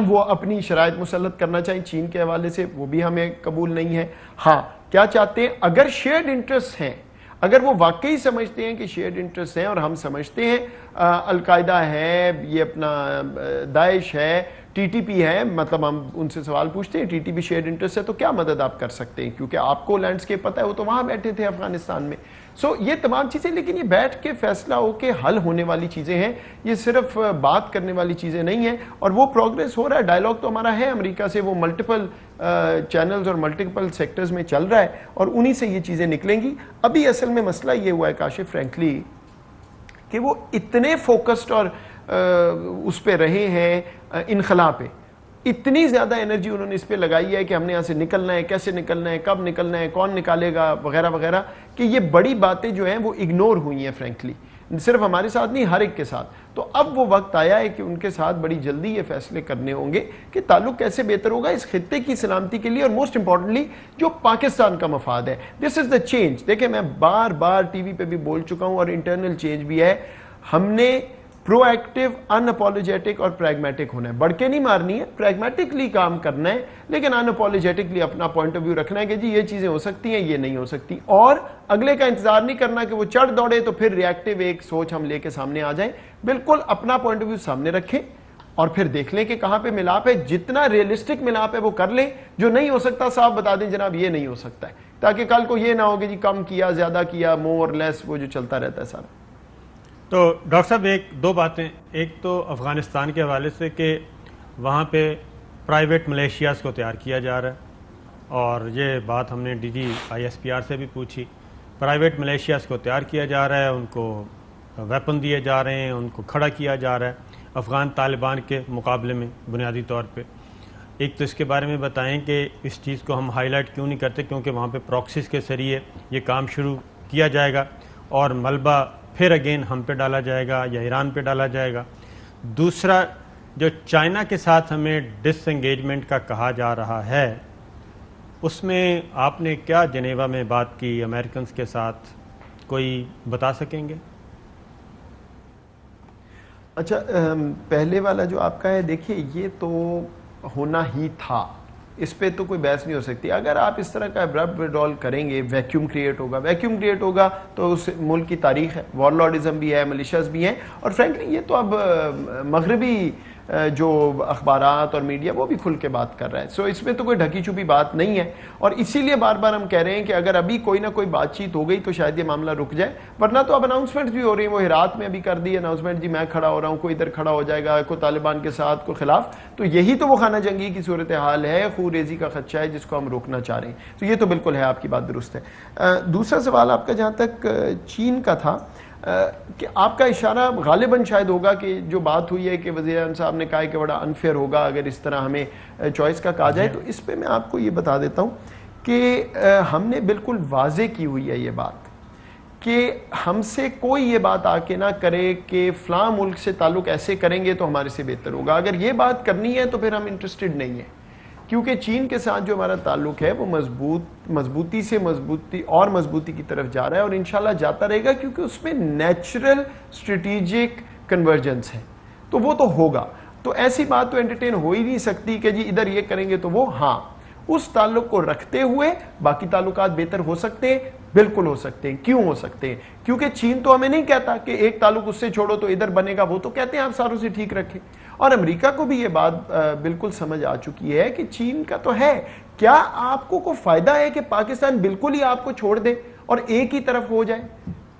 وہ اپنی شرائط مسلط کرنا چاہیں چین کے حوالے سے، وہ بھی ہمیں قبول نہیں ہے۔ ہاں کیا چاہتے ہیں، اگر شیئرڈ انٹرسٹ ہیں، اگر وہ واقعی سمجھتے ہیں کہ شیئرڈ انٹرسٹ ہیں، اور ہم سمجھتے ہیں القاعدہ ہے، یہ اپنا داعش ہے، ٹی ٹی پی ہے، مطلب ہم ان سے سوال پوچھتے ہیں T T P shared interest ہے تو کیا مدد آپ کر سکتے ہیں، کیونکہ آپ کو لینڈسکیپ پتہ ہے، وہ تو وہاں بیٹھے تھے افغانستان میں۔ یہ تمام چیزیں، لیکن یہ بیٹھ کے فیصلہ ہو کے حل ہونے والی چیزیں ہیں، یہ صرف بات کرنے والی چیزیں نہیں ہیں، اور وہ پروگریس ہو رہا ہے۔ ڈائیلاگ تو ہمارا ہے امریکہ سے، وہ ملٹیپل چینلز اور ملٹیپل سیکٹرز میں چل رہا ہے، اور انہی سے یہ چیزیں نکلیں گی۔ ابھی اصل میں مسئلہ یہ ہوا ہے کاشف فرینکلی کہ وہ اتنے فوکسڈ اور اس پہ رہے ہیں انخلا پہ، اتنی زیادہ انرجی انہوں نے اس پہ لگائی ہے کہ ہم نے یہاں سے نکلنا ہے، کیسے نکلنا ہے، کب نکلنا ہے، کون نکالے گا، وغیرہ وغیرہ، کہ یہ بڑی باتیں جو ہیں وہ اگنور ہوئی ہیں فرینکلی، صرف ہمارے ساتھ نہیں، ہر ایک کے ساتھ۔ تو اب وہ وقت آیا ہے کہ ان کے ساتھ بڑی جلدی یہ فیصلے کرنے ہوں گے کہ تعلق کیسے بہتر ہوگا اس خطے کی سلامتی کے لیے، اور موسٹ امپورٹنٹلی جو پاکستان کا مفاد ہے۔ This is the change. دیکھیں میں بار بار ٹی وی پہ بھی بول چکا ہوں، اور انٹرنل چینج بھی ہے، ہم نے پرو ایکٹیو، ان اپولوجیٹک اور پریگمیٹک ہونا ہے، بڑھ کے نہیں مارنی ہے، پریگمیٹکلی کام کرنا ہے، لیکن ان اپولوجیٹکلی اپنا پوائنٹ آف ویو رکھنا ہے کہ جی یہ چیزیں ہو سکتی ہیں، یہ نہیں ہو سکتی، اور اگلے کا انتظار نہیں کرنا کہ وہ چڑھ دوڑے تو پھر ریئیکٹیو ایک سوچ ہم لے کے سامنے آ جائیں۔ بالکل اپنا پوائنٹ آف ویو سامنے رکھیں اور پھر دیکھ لیں کہ کہاں پہ ملاپ ہے، جتنا ریئلسٹک ملاپ ہے وہ کر لیں، جو نہیں ہو سکتا صاحب بتا دیں جناب یہ نہیں ہو سکتا ہے، تاکہ کل کو یہ نہ ہو کہ جی کم کیا، زیادہ کیا، مور لیس، وہ جو چلتا رہتا ہے سارا۔ تو ڈاکٹر صاحب دو باتیں، ایک تو افغانستان کے حوالے سے کہ وہاں پہ پرائیویٹ ملیشیاز کو تیار کیا جا رہا ہے، اور یہ بات ہم نے D G I S P R سے بھی پوچھی، پرائیویٹ ملیشیاز کو تیار کیا جا رہا ہے، ان کو ویپن دیے جا رہے ہیں، ان کو کھڑا کیا جا رہا ہے افغان طالبان کے مقابلے میں بنیادی طور پہ۔ ایک تو اس کے بارے میں بتائیں کہ اس چیز کو ہم ہائی لائٹ کیوں نہیں کرتے، کیونکہ وہاں پہ پراکسیز کے ذریعے یہ کام شروع کیا جائے گا اور ملبہ پھر اگین ہم پہ ڈالا جائے گا یا ایران پہ ڈالا جائے گا۔ دوسرا، جو چائنا کے ساتھ ہمیں ڈس انگیجمنٹ کا کہا جا رہا ہے، اس میں آپ نے کیا جنیوا میں بات کی امریکنز کے ساتھ، کوئی بتا سکیں گے؟ اچھا، پہلے والا جو آپ کا ہے، دیکھیے یہ تو ہونا ہی تھا، اس پہ تو کوئی بحث نہیں ہو سکتی۔ اگر آپ اس طرح کا ابرپٹ ودرال کریں گے، ویکیوم کریٹ ہوگا تو اس ملک کی تاریخ ہے، وار لارڈزم بھی ہے، ملیشیاز بھی ہیں، اور فرینکلی یہ تو اب مغربی جو اخبارات اور میڈیا وہ بھی کھل کے بات کر رہا ہے، سو اس میں تو کوئی ڈھکی چھپی بات نہیں ہے، اور اسی لیے بار بار ہم کہہ رہے ہیں کہ اگر ابھی کوئی نہ کوئی بات چیت ہو گئی تو شاید یہ معاملہ رک جائے، ورنہ تو اب اناؤنسمنٹ بھی ہو رہی ہیں، وہ ہرات میں ابھی کر دی اناؤنسمنٹ، جی میں کھڑا ہو رہا ہوں، کوئی ادھر کھڑا ہو جائے گا، کوئی طالبان کے ساتھ، کوئی خلاف، تو یہی تو وہ خانہ جنگی کی صورتحال ہے، خون ریزی کا خدشہ ہے جس کو ہم روکنا چاہ رہے ہیں، تو یہ تو بالکل ہے، آپ کی بات درست ہے۔ دوسرا سوال آپ کا جہاں تک چین کا تھا، کہ آپ کا اشارہ غالباً شاید ہوگا کہ جو بات ہوئی ہے کہ وزیر اعظم صاحب نے کہا کہ بڑا انفیئر ہوگا اگر اس طرح ہمیں چوائس کا کہا جائے. تو اس پہ میں آپ کو یہ بتا دیتا ہوں کہ ہم نے بالکل واضح کی ہوئی ہے یہ بات کہ ہم سے کوئی یہ بات آ کے نہ کرے کہ فلاں ملک سے تعلق ایسے کریں گے تو ہمارے سے بہتر ہوگا. اگر یہ بات کرنی ہے تو پھر ہم انٹرسٹڈ نہیں ہیں, کیونکہ چین کے ساتھ جو ہمارا تعلق ہے وہ مضبوطی سے مضبوطی کی طرف جا رہا ہے, اور انشاءاللہ جاتا رہے گا, کیونکہ اس میں نیچرل اسٹریٹجک کنورجنس ہے. تو وہ تو ہوگا. تو ایسی بات تو انٹرٹین ہو ہی نہیں سکتی کہ جی ادھر یہ کریں گے تو وہ. ہاں, اس تعلق کو رکھتے ہوئے باقی تعلقات بہتر ہو سکتے ہیں, بالکل ہو سکتے ہیں. کیوں ہو سکتے ہیں؟ کیونکہ چین تو ہمیں نہیں کہتا کہ ایک تعلق اس سے چھوڑو تو ادھر بنے گا, وہ تو کہتے ہیں آپ ساروں سے ٹھیک رکھیں. اور امریکہ کو بھی یہ بات بالکل سمجھ آ چکی ہے کہ چین کا تو ہے. کیا آپ کو کوئی فائدہ ہے کہ پاکستان بالکل ہی آپ کو چھوڑ دے اور ایک ہی طرف ہو جائے؟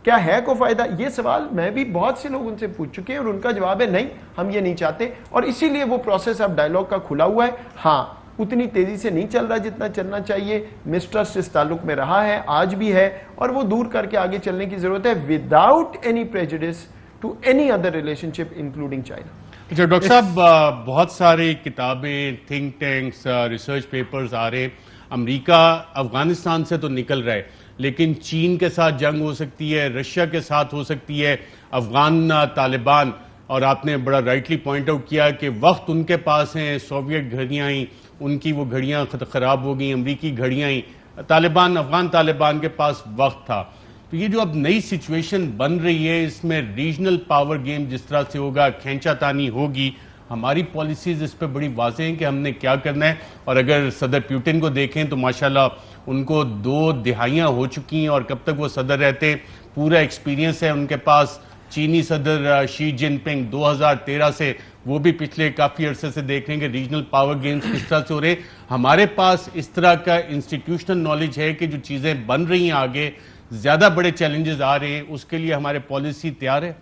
کیا ہے کوئی فائدہ؟ یہ سوال میں بھی بہت سے لوگ ان سے پوچھ چکے ہیں اور ان کا جواب ہے نہیں, ہم یہ نہیں چاہتے. اور اسی لیے وہ پروسیس اب ڈائیلاگ کا کھلا ہوا ہے. ہاں, اتنی تیزی سے نہیں چل رہا جتنا چلنا چاہیے. مسٹرسٹ اس تعلق میں رہا ہے, آج بھی ہے, اور وہ دور کر کے آگے چلنے کی ضرورت ہے without any prejudice to any other relationship including China. اچھا ڈاکٹر صاحب, بہت ساری کتابیں, تھنک ٹینکس, ریسرچ پیپرز آ رہے ہیں. امریکہ افغانستان سے تو نکل رہا ہے, لیکن چین کے ساتھ جنگ ہو سکتی ہے, رشیا کے ساتھ ہو سکتی ہے, افغان طالبان. اور آپ نے بڑا رائٹلی پوائنٹ آؤٹ کیا کہ وقت ان کے پاس ہیں, سوویٹ گھڑیاں ہی, ان کی وہ گھڑیاں خراب ہو گئیں, امریکی گھڑیاں ہی. افغان طالبان کے پاس وقت تھا. تو یہ جو اب نئی سچویشن بن رہی ہے, اس میں ریجنل پاور گیم جس طرح سے ہوگا, کھینچا تانی ہوگی, ہماری پالیسیز اس پہ بڑی واضح ہیں کہ ہم نے کیا کرنا ہے. اور اگر صدر پیوٹن کو دیکھیں تو ماشاءاللہ ان کو 2 دہائیاں ہو چکی ہیں, اور کب تک وہ صدر رہتے, پورا ایکسپیرینس ہے ان کے پاس. چینی صدر شی جن پنگ 2013 سے, وہ بھی پچھلے کافی عرصے سے دیکھ رہے ہیں کہ ریجنل پاور گیمز کس طرح سے ہو رہے ہیں. ہمارے پاس اس طرح کا انسٹیٹیوشنل نالج ہے کہ جو چیزیں بن رہی ہیں آگے, زیادہ بڑے چیلنجز آ رہے ہیں, اس کے لیے ہمارے پالیسی تیار ہے.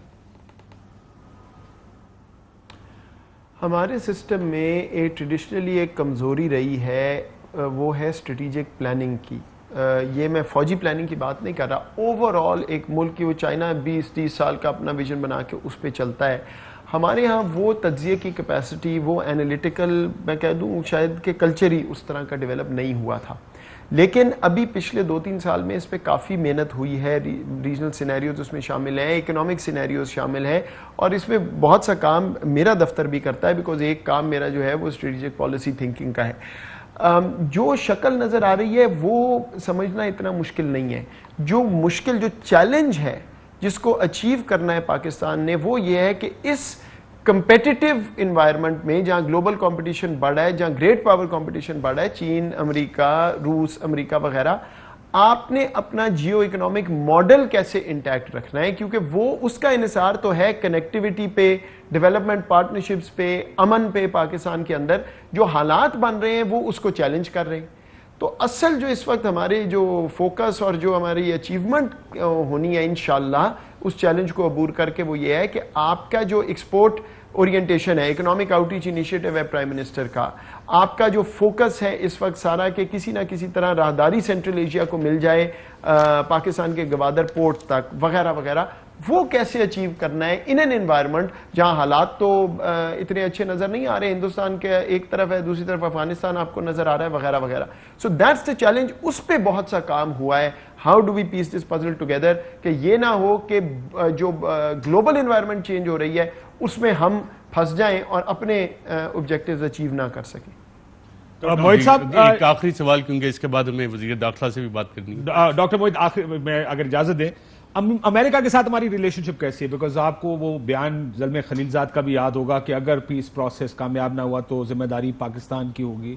ہمارے سسٹم میں ٹریڈیشنلی ایک کمزوری رہی ہے, وہ ہے اسٹریٹجک پلاننگ کی. یہ میں فوجی پلاننگ کی بات نہیں کر رہا, اوور آل ایک ملک کی, وہ چائنا 20-30 سال کا اپنا ویژن بنا کے اس پہ چلتا ہے. ہمارے ہاں وہ تجزیے کی کیپیسٹی, وہ اینالیٹیکل میں کہہ دوں شاید کہ کلچر ہی اس طرح کا ڈیولپ نہیں ہوا تھا. لیکن ابھی پچھلے 2-3 سال میں اس پہ کافی محنت ہوئی ہے. ریجنل سینیریوز اس میں شامل ہیں, اکنامک سینیریوز شامل ہیں, اور اس میں بہت سا کام میرا دفتر بھی کرتا ہے, بیکاز ایک کام میرا جو ہے وہ اسٹریٹجک پالیسی تھنکنگ کا ہے. جو شکل نظر آ رہی ہے وہ سمجھنا اتنا مشکل نہیں ہے. جو چیلنج ہے جس کو اچیو کرنا ہے پاکستان نے, وہ یہ ہے کہ اس کمپیٹیٹیو انوائرمنٹ میں جہاں گلوبل کمپٹیشن بڑھا ہے, جہاں گریٹ پاور کمپٹیشن بڑھا ہے, چین, امریکہ, روس, امریکہ وغیرہ, آپ نے اپنا جیو اکنامک ماڈل کیسے انٹیکٹ رکھنا ہے, کیونکہ وہ اس کا انحصار تو ہے کنیکٹیوٹی پہ, ڈیولپمنٹ پارٹنرشپس پہ, امن پہ. پاکستان کے اندر جو حالات بن رہے ہیں وہ اس کو چیلنج کر رہے ہیں. تو اصل جو اس وقت ہمارے جو فوکس اور جو ہماری اچیومنٹ ہونی ہے انشاءاللہ اس چیلنج کو عبور کر کے, وہ یہ ہے کہ آپ کا جو ایکسپورٹ اورینٹیشن ہے, اکنامک آؤٹریچ انیشیٹو ہے پرائم منسٹر کا, آپ کا جو فوکس ہے اس وقت سارا کہ کسی نہ کسی طرح راہداری سینٹرل ایشیا کو مل جائے پاکستان کے گوادر پورٹ تک وغیرہ وغیرہ, وہ کیسے اچیو کرنا ہے ان این انوائرمنٹ جہاں حالات تو اتنے اچھے نظر نہیں آ رہے. ہندوستان کے ایک طرف ہے, دوسری طرف افغانستان آپ کو نظر آ رہا ہے وغیرہ وغیرہ. So that's the challenge. اس پہ بہت سا کام ہوا ہے. How do we piece this puzzle together, کہ یہ نہ ہو کہ جو گلوبل انوائرمنٹ چینج ہو رہی ہے اس میں ہم پھنس جائیں اور اپنے آبجیکٹیوز اچیو نہ کر سکیں. موہد صاحب ایک آخری سوال, کیونکہ اس کے بعد ہمیں وزیر داخلہ سے بھی بات کرنی ہے. ڈاکٹر موہد, آخر میں اگر اجازت دیں, امریکہ کے ساتھ ہماری ریلیشن شپ کیسی ہے؟ بیکاز آپ کو وہ بیان زلمے خلیلزاد کا بھی یاد ہوگا کہ اگر پیس پروسیس کامیاب نہ ہوا تو ذمہ داری پاکستان کی ہوگی.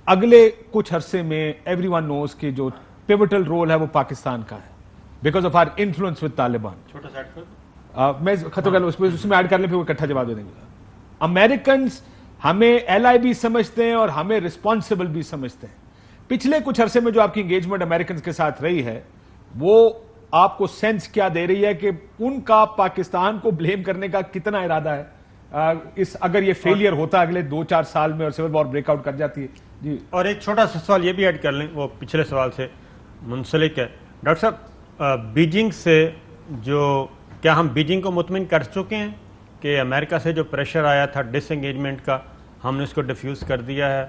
اگلے کچھ عرصے میں ایوری ون نوز کہ جو پیوٹل رول ہے وہ پاکستان کا ہے because of our influence with Taliban. چھوٹا سا ایڈ کر میں خطوں کا اس میں ایڈ کر لیں, پھر وہ اکٹھا جواب دے دیں گے. امریکنز ہمیں ایل آئی بھی سمجھتے ہیں اور ہمیں رسپانسبل بھی سمجھتے ہیں. پچھلے کچھ عرصے میں جو آپ کی انگیجمنٹ امریکنز کے ساتھ رہی ہے, وہ آپ کو سینس کیا دے رہی ہے کہ ان کا پاکستان کو بلیم کرنے کا کتنا ارادہ ہے اگر یہ فیلئر ہوتا اگلے 2-4 سال میں اور سول وار بریک آؤٹ کر جاتی ہے؟ جی, اور ایک چھوٹا سا سوال یہ بھی ایڈ کر لیں, وہ پچھلے سوال سے منسلک ہے. ڈاکٹر صاحب, بیجنگ سے جو کیا ہم بیجنگ کو مطمئن کر چکے ہیں کہ امریکہ سے جو پریشر آیا تھا ڈس انگیجمنٹ کا ہم نے اس کو ڈیفیوز کر دیا ہے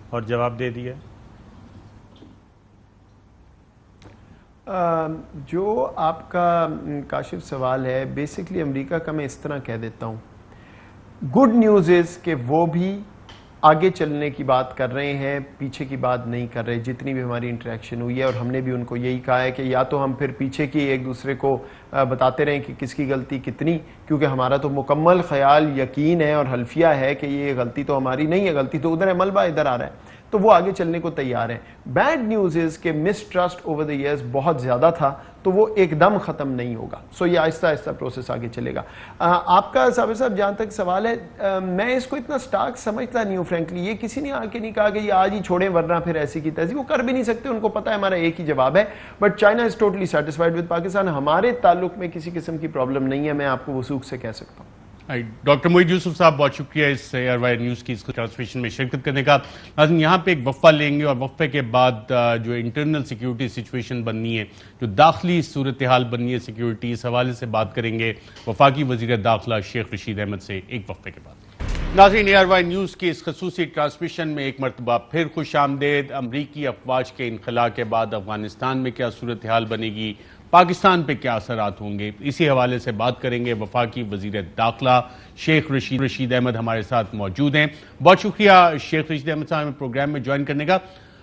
اور جواب دے دیا ہے؟ جو آپ کا کاشف سوال ہے بیسکلی امریکہ کا میں اس طرح کہہ دیتا ہوں. گڈ نیوز از کہ وہ بھی آگے چلنے کی بات کر رہے ہیں, پیچھے کی بات نہیں کر رہے. جتنی بھی ہماری انٹریکشن ہوئی ہے اور ہم نے بھی ان کو یہی کہا ہے کہ یا تو ہم پھر پیچھے کی ایک دوسرے کو بتاتے رہیں کہ کس کی غلطی کتنی, کیونکہ ہمارا تو مکمل خیال یقین ہے اور حلفیہ ہے کہ یہ غلطی تو ہماری نہیں ہے, غلطی تو ادھر ہے, ملبہ ادھر آ رہا ہے, تو وہ آگے چلنے کو تیار ہیں. بیڈ نیوز از کہ مسٹرسٹ اوور دی ایئرز بہت زیادہ تھا, تو وہ ایک دم ختم نہیں ہوگا. سو یہ آہستہ آہستہ پروسیس آگے چلے گا. آپ کا صابر صاحب جہاں تک سوال ہے, میں اس کو اتنا سٹارک سمجھتا نہیں ہوں فرینکلی. یہ کسی نے آ کے نہیں کہا کہ یہ آج ہی چھوڑیں ورنہ پھر ایسی کی تیسی, وہ کر بھی نہیں سکتے, ان کو پتا ہے ہمارا ایک ہی جواب ہے. But China is totally satisfied with Pakistan. ہمارے تعلق میں کسی قسم کی پرابلم نہیں ہے, میں آپ کو وثوق سے کہہ سکتا ہوں. ڈاکٹر موحید یوسف صاحب بہت شکریہ اس ایئر وائر نیوز کی اس ٹرانسمیشن میں شرکت کرنے کا. ناظرین یہاں پہ ایک وقفہ لیں گے اور وقفے کے بعد جو انٹرنل سیکیورٹی سچویشن بننی ہے, جو داخلی صورتحال بننی ہے سیکیورٹی, اس حوالے سے بات کریں گے وفاقی وزیر داخلہ شیخ رشید احمد سے ایک وقفے کے بعد. ناظرین ایئر وائر نیوز کی اس خصوصی ٹرانسمیشن میں ایک مرتبہ پھر خوش آمدید. امریکی افواج کے انخلاء کے بعد افغانستان میں کیا صورتحال بنے گی, پاکستان پہ کیا اثرات ہوں گے, اسی حوالے سے بات کریں گے. وفاقی وزیر داخلہ شیخ رشید احمد ہمارے ساتھ موجود ہیں. بہت شکریہ شیخ رشید احمد صاحب پروگرام میں جوائن کرنے کا.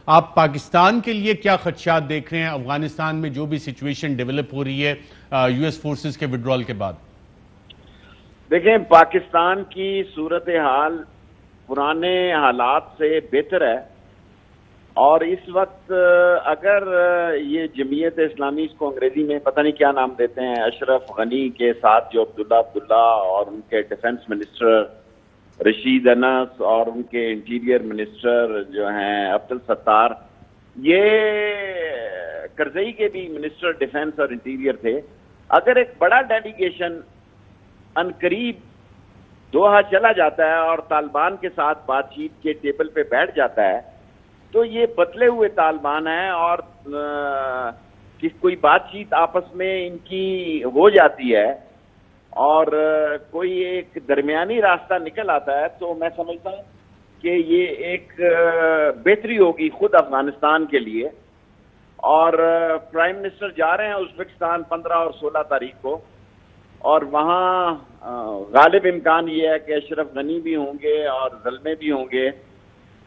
آپ پاکستان کے لیے کیا خدشات دیکھ رہے ہیں افغانستان میں جو بھی سچویشن ڈیولپ ہو رہی ہے یو ایس فورسز کے وڈرال کے بعد؟ دیکھیں, پاکستان کی صورتحال پرانے حالات سے بہتر ہے, اور اس وقت اگر یہ جمعیت اسلامی, اس کو انگریزی میں پتہ نہیں کیا نام دیتے ہیں, اشرف غنی کے ساتھ جو عبداللہ اور ان کے ڈیفنس منسٹر رشید انس اور ان کے انٹیریئر منسٹر جو ہیں عبدالستار, یہ کرزئی کے بھی منسٹر ڈیفنس اور انٹیریئر تھے, اگر ایک بڑا ڈیلیگیشن عنقریب دوحہ چلا جاتا ہے اور طالبان کے ساتھ بات چیت کے ٹیبل پہ بیٹھ جاتا ہے, تو یہ بدلے ہوئے طالبان ہیں اور کوئی بات چیت آپس میں ان کی ہو جاتی ہے اور کوئی ایک درمیانی راستہ نکل آتا ہے, تو میں سمجھتا ہوں کہ یہ ایک بہتری ہوگی خود افغانستان کے لیے. اور پرائم منسٹر جا رہے ہیں ازبکستان 15 اور 16 تاریخ کو, اور وہاں غالب امکان یہ ہے کہ اشرف غنی بھی ہوں گے اور زلمے بھی ہوں گے.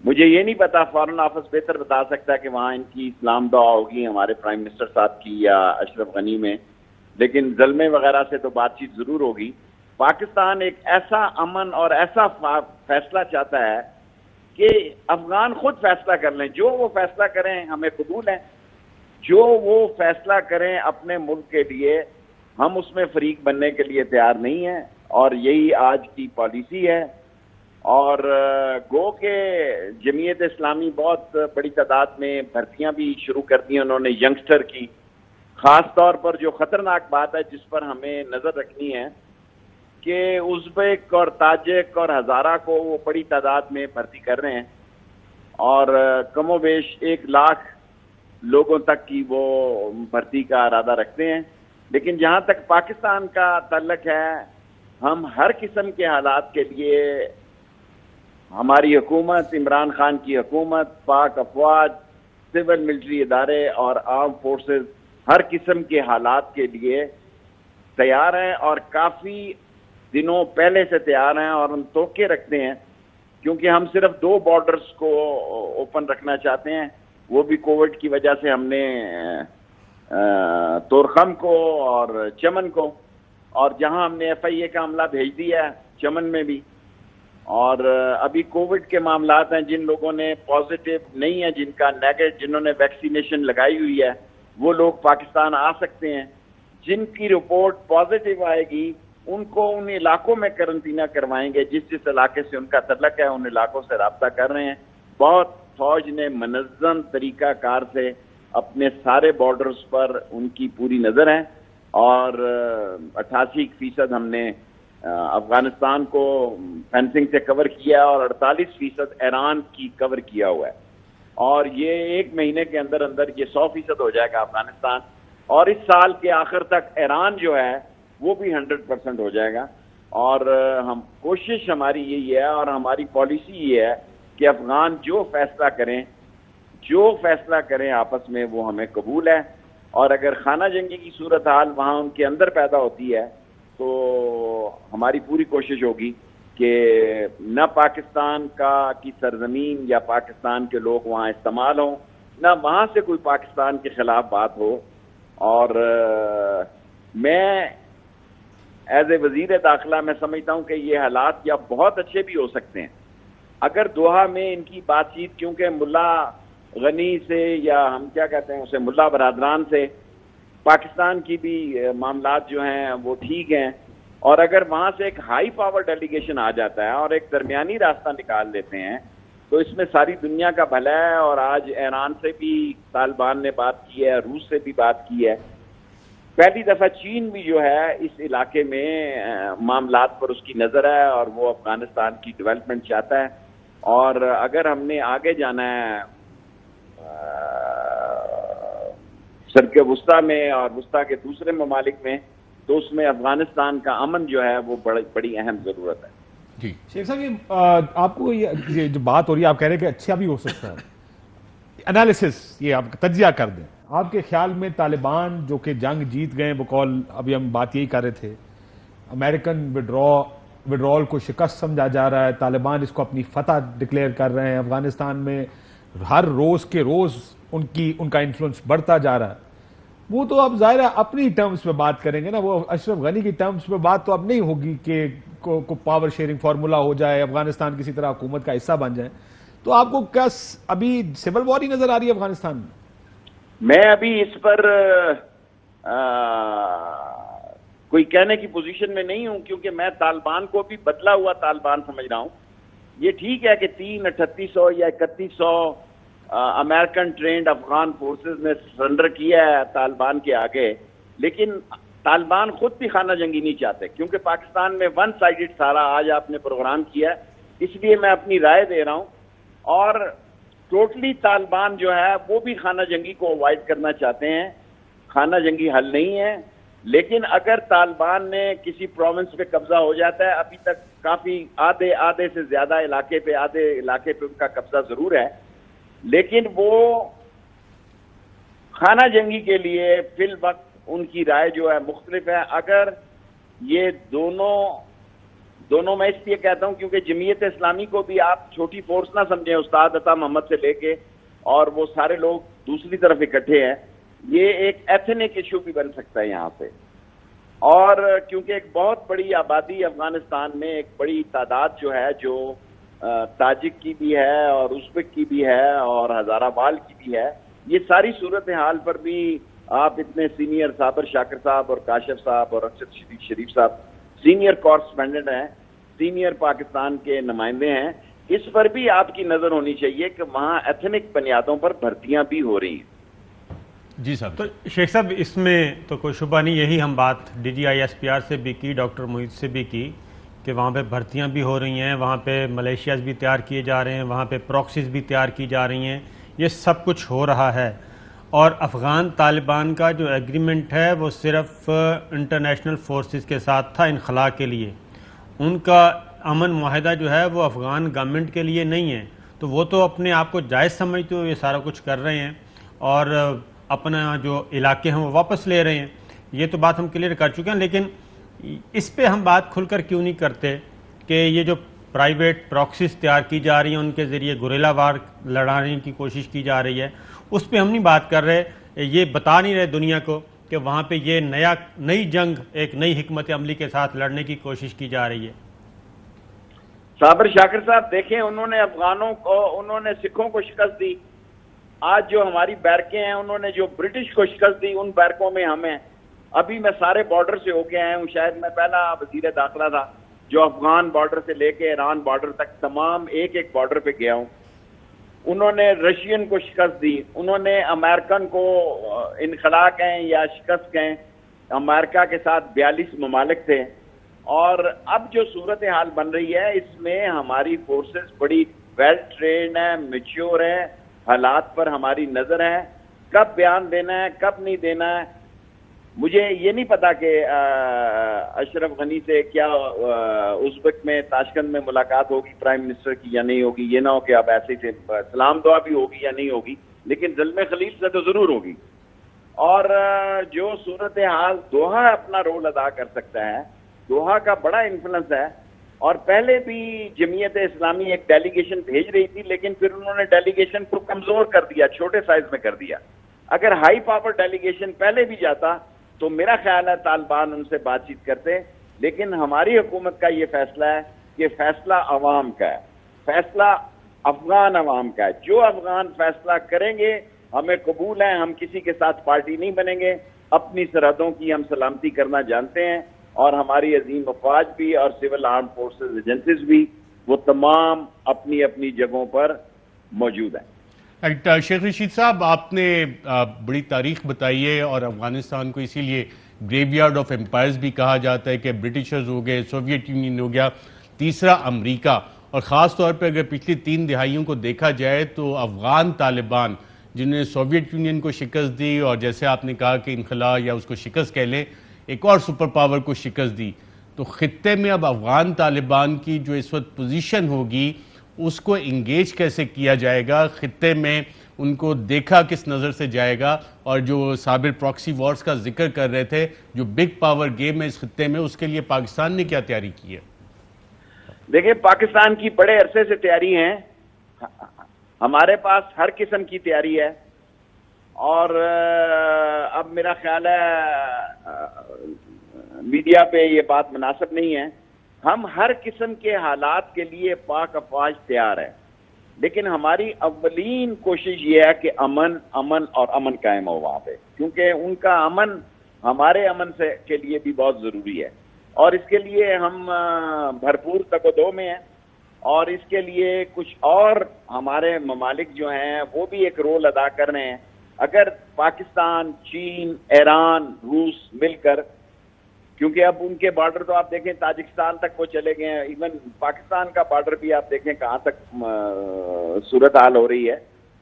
مجھے یہ نہیں پتا, فارن آفس بہتر بتا سکتا ہے کہ وہاں ان کی اسلام دعا ہوگی ہمارے پرائم منسٹر صاحب کی یا اشرف غنی میں, لیکن زلمے وغیرہ سے تو بات چیت ضرور ہوگی. پاکستان ایک ایسا امن اور ایسا فیصلہ چاہتا ہے کہ افغان خود فیصلہ کر لیں, جو وہ فیصلہ کریں ہمیں قبول ہے, جو وہ فیصلہ کریں اپنے ملک کے لیے ہم اس میں فریق بننے کے لیے تیار نہیں ہیں, اور یہی آج کی پالیسی ہے. اور گو کہ جمعیت اسلامی بہت بڑی تعداد میں بھرتیاں بھی شروع کر دی ہیں انہوں نے ینگسٹر کی, خاص طور پر جو خطرناک بات ہے جس پر ہمیں نظر رکھنی ہے کہ ازبک اور تاجک اور ہزارہ کو وہ بڑی تعداد میں بھرتی کر رہے ہیں, اور کم و بیش 1 لاکھ لوگوں تک کی وہ بھرتی کا ارادہ رکھتے ہیں. لیکن جہاں تک پاکستان کا تعلق ہے, ہم ہر قسم کے حالات کے لیے ہماری حکومت, عمران خان کی حکومت, پاک افواج, سول ملٹری ادارے اور آرم فورسز ہر قسم کے حالات کے لیے تیار ہیں, اور کافی دنوں پہلے سے تیار ہیں, اور ہم توقع رکھتے ہیں کیونکہ ہم صرف 2 بارڈرز کو اوپن رکھنا چاہتے ہیں, وہ بھی کووڈ کی وجہ سے ہم نے تورخم کو اور چمن کو, اور جہاں ہم نے ایف آئی اے کا عملہ بھیج دیا ہے چمن میں بھی. اور ابھی کووڈ کے معاملات ہیں, جن لوگوں نے پازیٹیو نہیں ہے, جن کا نیگیٹو, جنہوں نے ویکسینیشن لگائی ہوئی ہے, وہ لوگ پاکستان آ سکتے ہیں. جن کی رپورٹ پازیٹیو آئے گی ان کو ان علاقوں میں قرنطینہ کروائیں گے, جس علاقے سے ان کا تعلق ہے ان علاقوں سے رابطہ کر رہے ہیں. بہت فوج نے منظم طریقہ کار سے اپنے سارے بارڈرز پر ان کی پوری نظر ہے, اور 88% ہم نے افغانستان کو فینسنگ سے کور کیا اور 48% ایران کی کور کیا ہوا ہے, اور یہ 1 مہینے کے اندر اندر یہ 100% ہو جائے گا افغانستان. اور اس سال کے آخر تک ایران جو ہے وہ بھی 100% ہو جائے گا. اور ہم کوشش ہماری یہی ہے اور ہماری پالیسی یہ ہے کہ افغان جو فیصلہ کریں آپس میں وہ ہمیں قبول ہے. اور اگر خانہ جنگی کی صورتحال وہاں ان کے اندر پیدا ہوتی ہے تو ہماری پوری کوشش ہوگی کہ نہ پاکستان کی سرزمین یا پاکستان کے لوگ وہاں استعمال ہوں، نہ وہاں سے کوئی پاکستان کے خلاف بات ہو. اور میں ایز اے وزیر داخلہ میں سمجھتا ہوں کہ یہ حالات یا بہت اچھے بھی ہو سکتے ہیں اگر دوحہ میں ان کی بات چیت، کیونکہ ملا غنی سے یا ہم کیا کہتے ہیں اسے ملا برادران سے پاکستان کی بھی معاملات جو ہیں وہ ٹھیک ہیں، اور اگر وہاں سے ایک ہائی پاور ڈیلیگیشن آ جاتا ہے اور ایک درمیانی راستہ نکال لیتے ہیں تو اس میں ساری دنیا کا بھلا ہے. اور آج ایران سے بھی طالبان نے بات کی ہے، روس سے بھی بات کی ہے. پہلی دفعہ چین بھی جو ہے اس علاقے میں معاملات پر اس کی نظر ہے اور وہ افغانستان کی ڈیولپمنٹ چاہتا ہے. اور اگر ہم نے آگے جانا ہے شرق وسطیٰ میں اور وسطیٰ کے دوسرے ممالک میں تو اس میں افغانستان کا امن جو ہے وہ بڑی اہم ضرورت ہے. جی شیخ صاحب، یہ آپ کو یہ جو بات ہو رہی ہے آپ کہہ رہے ہیں کہ اچھا بھی ہو سکتا ہے، انالیسس یہ آپ تجزیہ کر دیں. آپ کے خیال میں طالبان جو کہ جنگ جیت گئے، بقول ابھی ہم بات یہی کر رہے تھے، امریکن وڈرال کو شکست سمجھا جا رہا ہے، طالبان اس کو اپنی فتح ڈکلیئر کر رہے ہیں، افغانستان میں ہر روز کے روز ان کا انفلوئنس بڑھتا جا رہا ہے. وہ تو اب ظاہر ہے اپنی ٹرمز پہ بات کریں گے نا، وہ اشرف غنی کی ٹرمز پہ بات تو اب نہیں ہوگی کہ کو پاور شیئرنگ فارمولا ہو جائے، افغانستان کسی طرح حکومت کا حصہ بن جائے. تو آپ کو کیا ابھی سول وار ہی نظر آ رہی ہے افغانستان میں؟ میں ابھی اس پر کوئی کہنے کی پوزیشن میں نہیں ہوں، کیونکہ میں طالبان کو بھی بدلا ہوا طالبان سمجھ رہا ہوں. یہ ٹھیک ہے کہ 3800 یا 3100 امریکن ٹرینڈ افغان فورسز نے سرنڈر کیا ہے طالبان کے آگے، لیکن طالبان خود بھی خانہ جنگی نہیں چاہتے، کیونکہ پاکستان میں ون سائیڈڈ سارا آج آپ نے پروگرام کیا ہے. اس لیے میں اپنی رائے دے رہا ہوں. اور ٹوٹلی طالبان جو ہے وہ بھی خانہ جنگی کو اوائڈ کرنا چاہتے ہیں. خانہ جنگی حل نہیں ہے، لیکن اگر طالبان نے کسی پروونس پہ قبضہ ہو جاتا ہے، ابھی تک کافی آدھے سے زیادہ آدھے علاقے پہ ان کا قبضہ ضرور ہے، لیکن وہ خانہ جنگی کے لیے فی الوقت ان کی رائے جو ہے مختلف ہے. اگر یہ دونوں میں اس لیے کہتا ہوں کیونکہ جمعیت اسلامی کو بھی آپ چھوٹی فورس نہ سمجھیں، استاد عطا محمد سے لے کے اور وہ سارے لوگ دوسری طرف اکٹھے ہیں. یہ ایک ایتھنک ایشو بھی بن سکتا ہے یہاں پہ، اور کیونکہ ایک بہت بڑی آبادی افغانستان میں، ایک بڑی تعداد جو ہے جو تاجک کی بھی ہے اور ازبک کی بھی ہے اور ہزارہ وال کی بھی ہے. یہ ساری صورتحال پر بھی آپ اتنے سینئر صابر شاکر صاحب اور کاشف صاحب اور ارشد شریف صاحب سینئر کورسپونڈنٹ ہیں، سینئر پاکستان کے نمائندے ہیں، اس پر بھی آپ کی نظر ہونی چاہیے کہ وہاں ایتھنک بنیادوں پر بھرتیاں بھی ہو رہی ہیں. جی صاحب، تو شیخ صاحب اس میں تو کوئی شبہ نہیں، یہی ہم بات DGISPR سے بھی کی، ڈاکٹر محیط سے بھی کی کہ وہاں پہ بھرتیاں بھی ہو رہی ہیں، وہاں پہ ملیشیاز بھی تیار کیے جا رہے ہیں، وہاں پہ پراکسیز بھی تیار کی جا رہی ہیں، یہ سب کچھ ہو رہا ہے. اور افغان طالبان کا جو ایگریمنٹ ہے وہ صرف انٹرنیشنل فورسز کے ساتھ تھا انخلاء کے لیے، ان کا امن معاہدہ جو ہے وہ افغان گورنمنٹ کے لیے نہیں ہے. تو وہ تو اپنے آپ کو جائز سمجھتے ہوئے یہ سارا کچھ کر رہے ہیں اور اپنا جو علاقے ہیں وہ واپس لے رہے ہیں. یہ تو بات ہم کلیئر کر چکے ہیں، لیکن اس پہ ہم بات کھل کر کیوں نہیں کرتے کہ یہ جو پرائیویٹ پراکسیز تیار کی جا رہی ہیں، ان کے ذریعے گوریلا وار لڑانے کی کوشش کی جا رہی ہے، اس پہ ہم نہیں بات کر رہے. یہ بتا نہیں رہے دنیا کو کہ وہاں پہ یہ نئی جنگ ایک نئی حکمت عملی کے ساتھ لڑنے کی کوشش کی جا رہی ہے. صابر شاکر صاحب دیکھیں، انہوں نے سکھوں کو شکست دی. آج جو ہماری بیرکیں ہیں انہوں نے جو برٹش کو شکست دی، ان بیرکوں میں ہم ہیں. ابھی میں سارے بارڈر سے ہو کے آیا ہوں، شاید میں پہلا وزیر داخلہ تھا جو افغان بارڈر سے لے کے ایران بارڈر تک تمام ایک بارڈر پہ گیا ہوں. انہوں نے رشین کو شکست دی، انہوں نے امریکن کو انخلاء کہیں یا شکست کہیں. امریکہ کے ساتھ 42 ممالک تھے، اور اب جو صورتحال بن رہی ہے اس میں ہماری فورسز بڑی ویل ٹرینڈ ہیں، میچور ہیں، حالات پر ہماری نظر ہے. کب بیان دینا ہے کب نہیں دینا ہے مجھے یہ نہیں پتا کہ اشرف غنی سے کیا ازبک میں تاشکند میں ملاقات ہوگی پرائم منسٹر کی یا نہیں ہوگی. یہ نہ ہو کہ اب ایسے سے سلام دعا بھی ہوگی یا نہیں ہوگی, لیکن زلمے خلیل سے تو ضرور ہوگی. اور جو صورتحال دوحہ اپنا رول ادا کر سکتا ہے, دوحہ کا بڑا انفلوئنس ہے. اور پہلے بھی جمعیت اسلامی ایک ڈیلیگیشن بھیج رہی تھی, لیکن پھر انہوں نے ڈیلیگیشن کو کمزور کر دیا, چھوٹے سائز میں کر دیا. اگر ہائی پاور ڈیلیگیشن پہلے بھی جاتا تو میرا خیال ہے طالبان ان سے بات چیت کرتے. لیکن ہماری حکومت کا یہ فیصلہ ہے کہ فیصلہ عوام کا ہے, فیصلہ افغان عوام کا ہے. جو افغان فیصلہ کریں گے ہمیں قبول ہے, ہم کسی کے ساتھ پارٹی نہیں بنیں گے. اپنی سرحدوں کی ہم سلامتی کرنا جانتے ہیں, اور ہماری عظیم افواج بھی اور سول آرم فورسز ایجنسیز بھی وہ تمام اپنی اپنی جگہوں پر موجود ہیں. شیخ رشید صاحب, آپ نے بڑی تاریخ بتائی ہے, اور افغانستان کو اسی لیے گریو یارڈ آف امپائرز بھی کہا جاتا ہے کہ برٹشرز ہو گئے, سوویت یونین ہو گیا, تیسرا امریکہ. اور خاص طور پہ اگر پچھلی 3 دہائیوں کو دیکھا جائے تو افغان طالبان جنہوں نے سوویت یونین کو شکست دی, اور جیسے آپ نے کہا کہ انخلا یا اس کو شکست کہہ لیں, ایک اور سپر پاور کو شکست دی, تو خطے میں اب افغان طالبان کی جو اس وقت پوزیشن ہوگی اس کو انگیج کیسے کیا جائے گا, خطے میں ان کو دیکھا کس نظر سے جائے گا. اور جو صابر پراکسی وارز کا ذکر کر رہے تھے, جو بگ پاور گیم ہے اس خطے میں, اس کے لیے پاکستان نے کیا تیاری کی ہے؟ دیکھیں, پاکستان کی بڑے عرصے سے تیاری ہیں, ہمارے پاس ہر قسم کی تیاری ہے. اور اب میرا خیال ہے میڈیا پہ یہ بات مناسب نہیں ہے. ہم ہر قسم کے حالات کے لیے پاک افواج تیار ہے, لیکن ہماری اولین کوشش یہ ہے کہ امن اور امن قائم ہو وہاں پہ, کیونکہ ان کا امن ہمارے امن سے کے لیے بھی بہت ضروری ہے. اور اس کے لیے ہم بھرپور تکودو میں ہیں, اور اس کے لیے کچھ اور ہمارے ممالک جو ہیں وہ بھی ایک رول ادا کر رہے ہیں. اگر پاکستان, چین, ایران, روس مل کر, کیونکہ اب ان کے بارڈر تو آپ دیکھیں تاجکستان تک وہ چلے گئے ہیں, ایون پاکستان کا بارڈر بھی آپ دیکھیں کہاں تک صورتحال ہو رہی ہے.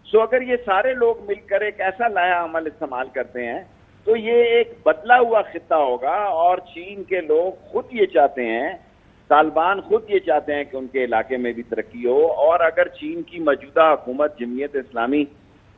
سو اگر یہ سارے لوگ مل کر ایک ایسا لایا عمل استعمال کرتے ہیں تو یہ ایک بدلا ہوا خطہ ہوگا. اور چین کے لوگ خود یہ چاہتے ہیں, طالبان خود یہ چاہتے ہیں کہ ان کے علاقے میں بھی ترقی ہو. اور اگر چین کی موجودہ حکومت, جمعیت اسلامی,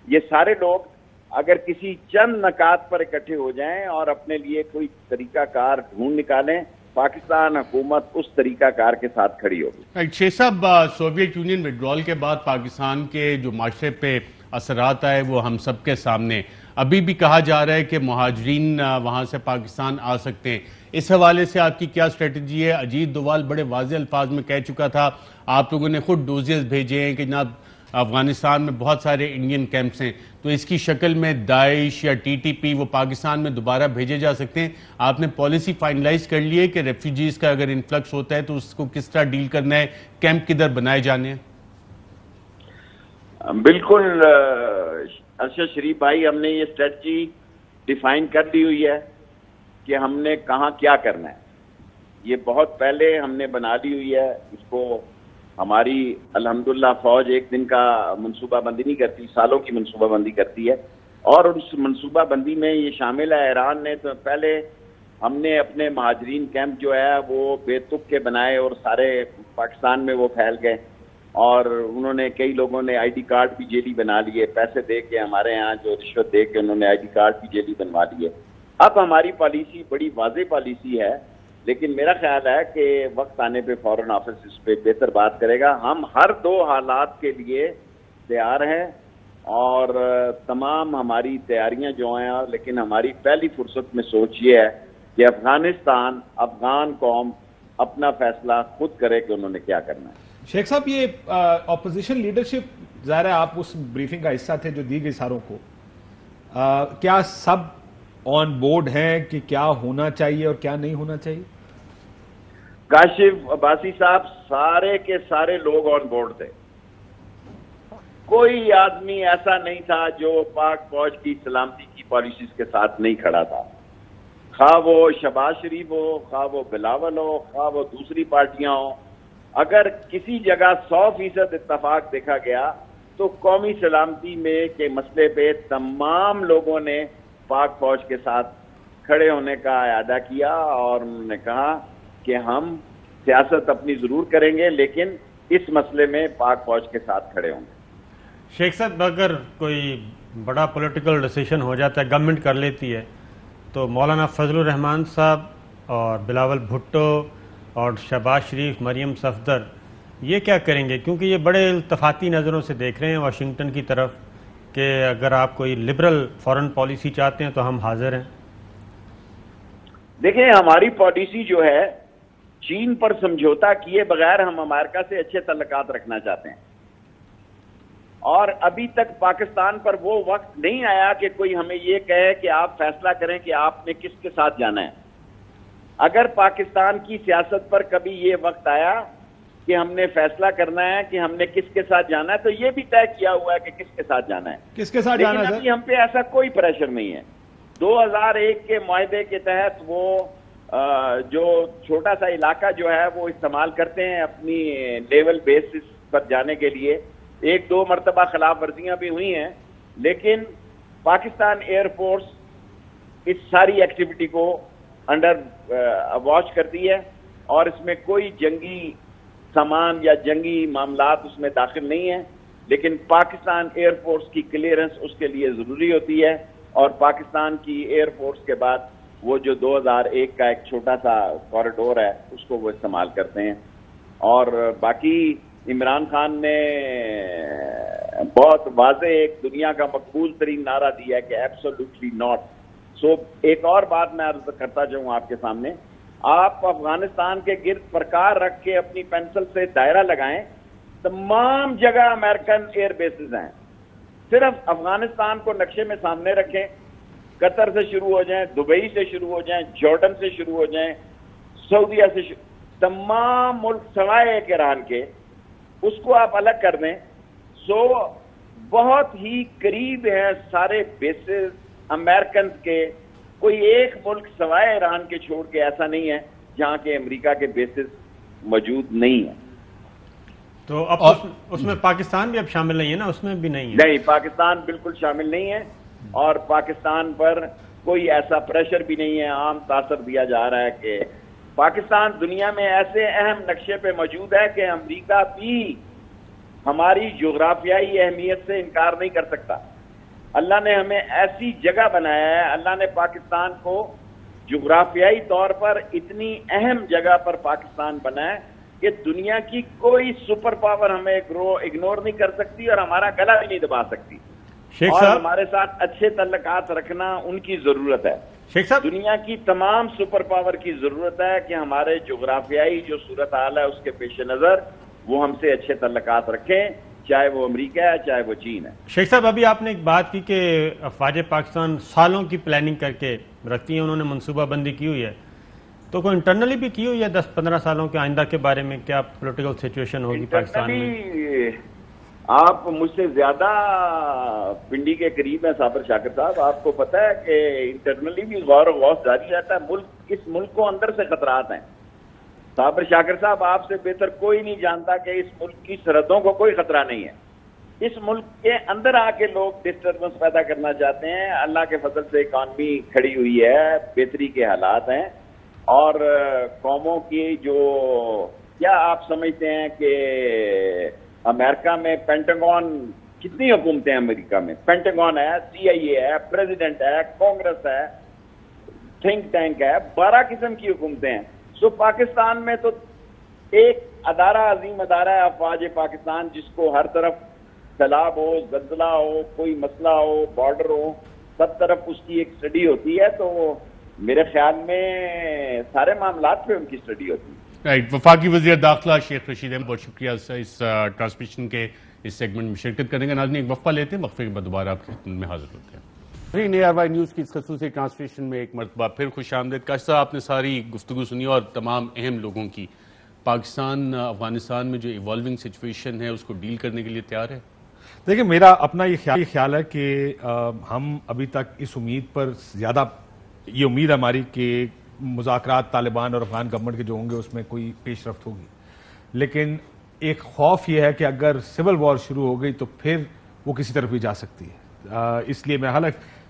یہ سارے لوگ اگر کسی چند نکات پر اکٹھے ہو جائیں اور اپنے لیے کوئی طریقہ کار ڈھونڈ نکالیں, پاکستان حکومت اس طریقہ کار کے ساتھ کھڑی ہوگی. شیخ صاحب, سوویت یونین وڈرال کے بعد پاکستان کے جو معاشرے پہ اثرات آئے وہ ہم سب کے سامنے. ابھی بھی کہا جا رہا ہے کہ مہاجرین وہاں سے پاکستان آ سکتے ہیں. اس حوالے سے آپ کی کیا اسٹریٹجی ہے؟ اجیت دوال بڑے واضح الفاظ میں کہہ چکا تھا, آپ لوگوں نے خود ڈوزیز بھیجے ہیں کہ جناب افغانستان میں بہت سارے انڈین کیمپس ہیں, تو اس کی شکل میں داعش یا ٹی ٹی پی وہ پاکستان میں دوبارہ بھیجے جا سکتے ہیں. آپ نے پالیسی فائنلائز کر لی ہے کہ ریفیوجیز کا اگر انفلکس ہوتا ہے تو اس کو کس طرح ڈیل کرنا ہے, کیمپ کدھر بنائے جانے ہیں؟ بالکل ارشد شریف بھائی, ہم نے یہ اسٹریٹجی ڈیفائن کر لی ہوئی ہے کہ ہم نے کہاں کیا کرنا ہے. یہ بہت پہلے ہم نے بنا لی ہوئی ہے. اس کو ہماری الحمدللہ فوج ایک دن کا منصوبہ بندی نہیں کرتی, سالوں کی منصوبہ بندی کرتی ہے. اور اس منصوبہ بندی میں یہ شامل ہے, ایران نے تو پہلے ہم نے اپنے مہاجرین کیمپ جو ہے وہ بے تک کے بنائے اور سارے پاکستان میں وہ پھیل گئے. اور انہوں نے, کئی لوگوں نے آئی ڈی کارڈ بھی جیلی بنا لیے, پیسے دے کے ہمارے ہاں جو رشوت دے کے انہوں نے آئی ڈی کارڈ بھی جیلی بنوا لیے. اب ہماری پالیسی بڑی واضح پالیسی ہے, لیکن میرا خیال ہے کہ وقت آنے پہ فورن آفس اس پہ بہتر بات کرے گا. ہم ہر 2 حالات کے لیے تیار ہیں, اور تمام ہماری تیاریاں جو ہیں, لیکن ہماری پہلی فرصت میں سوچ یہ ہے کہ افغانستان, افغان قوم اپنا فیصلہ خود کرے کہ انہوں نے کیا کرنا ہے. شیخ صاحب, یہ اپوزیشن لیڈرشپ, ظاہر ہے آپ اس بریفنگ کا حصہ تھے جو دی گئی ساروں کو, کیا سب آن بورڈ ہیں کہ کیا ہونا چاہیے اور کیا نہیں ہونا چاہیے؟ کاشف عباسی صاحب, سارے کے سارے لوگ آن بورڈ تھے. کوئی آدمی ایسا نہیں تھا جو پاک فوج کی سلامتی کی پالیسیز کے ساتھ نہیں کھڑا تھا, خواہ وہ شہباز شریف ہو, خواہ وہ بلاول ہو, خواہ وہ دوسری پارٹیاں ہوں. اگر کسی جگہ 100% اتفاق دیکھا گیا تو قومی سلامتی میں کے مسئلے پہ تمام لوگوں نے پاک فوج کے ساتھ کھڑے ہونے کا اعادہ کیا اور انہوں نے کہا کہ ہم سیاست اپنی ضرور کریں گے لیکن اس مسئلے میں پاک فوج کے ساتھ کھڑے ہوں گے۔ شیخ صاحب، اگر کوئی بڑا پولیٹیکل ڈیسیشن ہو جاتا ہے، گورنمنٹ کر لیتی ہے، تو مولانا فضل الرحمان صاحب اور بلاول بھٹو اور شہباز شریف، مریم صفدر یہ کیا کریں گے؟ کیونکہ یہ بڑے التفاتی نظروں سے دیکھ رہے ہیں واشنگٹن کی طرف کہ اگر آپ کوئی لبرل فارن پالیسی چاہتے ہیں تو ہم حاضر ہیں۔ دیکھیں، ہماری پالیسی جو ہے چین پر سمجھوتا کیے بغیر ہم امریکہ سے اچھے تعلقات رکھنا چاہتے ہیں، اور ابھی تک پاکستان پر وہ وقت نہیں آیا کہ کوئی ہمیں یہ کہے کہ آپ فیصلہ کریں کہ آپ نے کس کے ساتھ جانا ہے۔ اگر پاکستان کی سیاست پر کبھی یہ وقت آیا کہ ہم نے فیصلہ کرنا ہے کہ ہم نے کس کے ساتھ جانا ہے تو یہ بھی طے کیا ہوا ہے کہ کس کے ساتھ جانا ہے۔ کس کے ساتھ جانا ہے لیکن سر؟ ابھی ہم پہ ایسا کوئی پریشر نہیں ہے۔ 2001 کے معاہدے کے تحت وہ جو چھوٹا سا علاقہ جو ہے وہ استعمال کرتے ہیں اپنی لیول بیسس پر جانے کے لیے، 1-2 مرتبہ خلاف ورزیاں بھی ہوئی ہیں، لیکن پاکستان ایئر فورس اس ساری ایکٹیویٹی کو انڈر واچ کرتی ہے اور اس میں کوئی جنگی سامان یا جنگی معاملات اس میں داخل نہیں ہیں، لیکن پاکستان ایئر فورس کی کلیئرنس اس کے لیے ضروری ہوتی ہے، اور پاکستان کی ایئر فورس کے بعد وہ جو 2001 کا ایک چھوٹا سا کوریڈور ہے اس کو وہ استعمال کرتے ہیں۔ اور باقی عمران خان نے بہت واضح ایک دنیا کا مقبول ترین نعرہ دیا ہے کہ ایبسولوٹلی ناٹ۔ سو ایک اور بات میں عرض کرتا جاؤں آپ کے سامنے، آپ افغانستان کے گرد پرکار رکھ کے اپنی پینسل سے دائرہ لگائیں، تمام جگہ امریکن ایئر بیسز ہیں، صرف افغانستان کو نقشے میں سامنے رکھیں، قطر سے شروع ہو جائیں، دبئی سے شروع ہو جائیں، جارڈن سے شروع ہو جائیں، سعودیہ سے تمام ملک سوائے ایک ایران کے، اس کو آپ الگ کر دیں۔ سو بہت ہی قریب ہیں سارے بیسز امریکنز کے، کوئی ایک ملک سوائے ایران کے چھوڑ کے ایسا نہیں ہے جہاں کے امریکہ کے بیسز موجود نہیں ہیں۔ تو اب اس میں پاکستان بھی اب شامل نہیں ہے نا؟ اس میں بھی نہیں ہے؟ نہیں، پاکستان بالکل شامل نہیں ہے، اور پاکستان پر کوئی ایسا پریشر بھی نہیں ہے۔ عام تاثر دیا جا رہا ہے کہ پاکستان دنیا میں ایسے اہم نقشے پہ موجود ہے کہ امریکہ بھی ہماری جغرافیائی اہمیت سے انکار نہیں کر سکتا۔ اللہ نے ہمیں ایسی جگہ بنایا ہے، اللہ نے پاکستان کو جغرافیائی طور پر اتنی اہم جگہ پر پاکستان بنایا ہے کہ دنیا کی کوئی سپر پاور ہمیں اگنور نہیں کر سکتی اور ہمارا گلا بھی نہیں دبا سکتی، شیخ اور صاحب ہمارے ساتھ اچھے تعلقات رکھنا ان کی ضرورت ہے۔ شیخ صاحب، دنیا کی تمام سپر پاور کی ضرورت ہے کہ ہمارے جغرافیائی جو صورتحال ہے اس کے پیش نظر وہ ہم سے اچھے تعلقات رکھیں، چاہے وہ امریکہ ہے چاہے وہ چین ہے۔ شیخ صاحب، ابھی آپ نے ایک بات کی کہ افواج پاکستان سالوں کی پلاننگ کر کے رکھتی ہیں، انہوں نے منصوبہ بندی کی ہوئی ہے، تو کوئی انٹرنلی بھی کی ہوئی ہے 10-15 سالوں کے آئندہ کے بارے میں؟ کیا پولیٹیکل سچویشن ہوگی پاکستان میں؟ آپ مجھ سے زیادہ پنڈی کے قریب ہیں صابر شاکر صاحب، آپ کو پتہ ہے کہ انٹرنلی بھی غور و غوص جاری رہتا ہے۔ اس ملک کو اندر سے خطرات ہیں۔ صابر شاکر صاحب، آپ سے بہتر کوئی نہیں جانتا کہ اس ملک کی سرحدوں کو کوئی خطرہ نہیں ہے۔ اس ملک کے اندر آ کے لوگ ڈسٹربنس پیدا کرنا چاہتے ہیں۔ اللہ کے فضل سے اکانومی کھڑی ہوئی ہے، بہتری کے حالات ہیں، اور قوموں کی جو کیا آپ سمجھتے ہیں کہ امریکہ میں پینٹاگون کتنی حکومتیں ہیں؟ امریکہ میں پینٹاگون ہے، CIA ہے، پریزیڈنٹ ہے، کانگریس ہے، تھنک ٹینک ہے، 12 قسم کی حکومتیں ہیں۔ سو پاکستان میں تو ایک ادارہ، عظیم ادارہ ہے افواج پاکستان، جس کو ہر طرف سیلاب ہو، زلزلہ ہو، کوئی مسئلہ ہو، بارڈر ہو، سب طرف اس کی ایک اسٹڈی ہوتی ہے۔ تو میرے خیال میں سارے معاملات پہ ان کی اسٹڈی ہوتی ہے۔ رائٹ، وفاقی وزیر داخلہ شیخ رشید احمد، بہت شکریہ اس ٹرانسمیشن کے اس سیگمنٹ میں شرکت کرنے کا۔ ناظرین، ایک وقفہ لیتے ہیں، وقفے کے بعد دوبارہ آپ کی خدمت میں حاضر ہوتے ہیں۔ ARY نیوز کی اس خصوصی ٹرانسمیشن میں ایک مرتبہ پھر خوش آمدید۔ کاش صاحب، آپ نے ساری گفتگو سنی اور تمام اہم لوگوں کی۔ پاکستان افغانستان میں جو ایوالونگ سچویشن ہے اس کو ڈیل کرنے کے لیے تیار ہے؟ دیکھیں، میرا اپنا یہ خیال ہے کہ ہم ابھی تک اس امید پر زیادہ، یہ امید ہماری کہ مذاکرات طالبان اور افغان گورنمنٹ کے جو ہوں گے اس میں کوئی پیش رفت ہوگی، لیکن ایک خوف یہ ہے کہ اگر سول وار شروع ہو گئی تو پھر وہ کسی طرف بھی جا سکتی ہے۔ اس لیے میں حالانکہ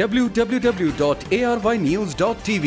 www.arvynews.tv.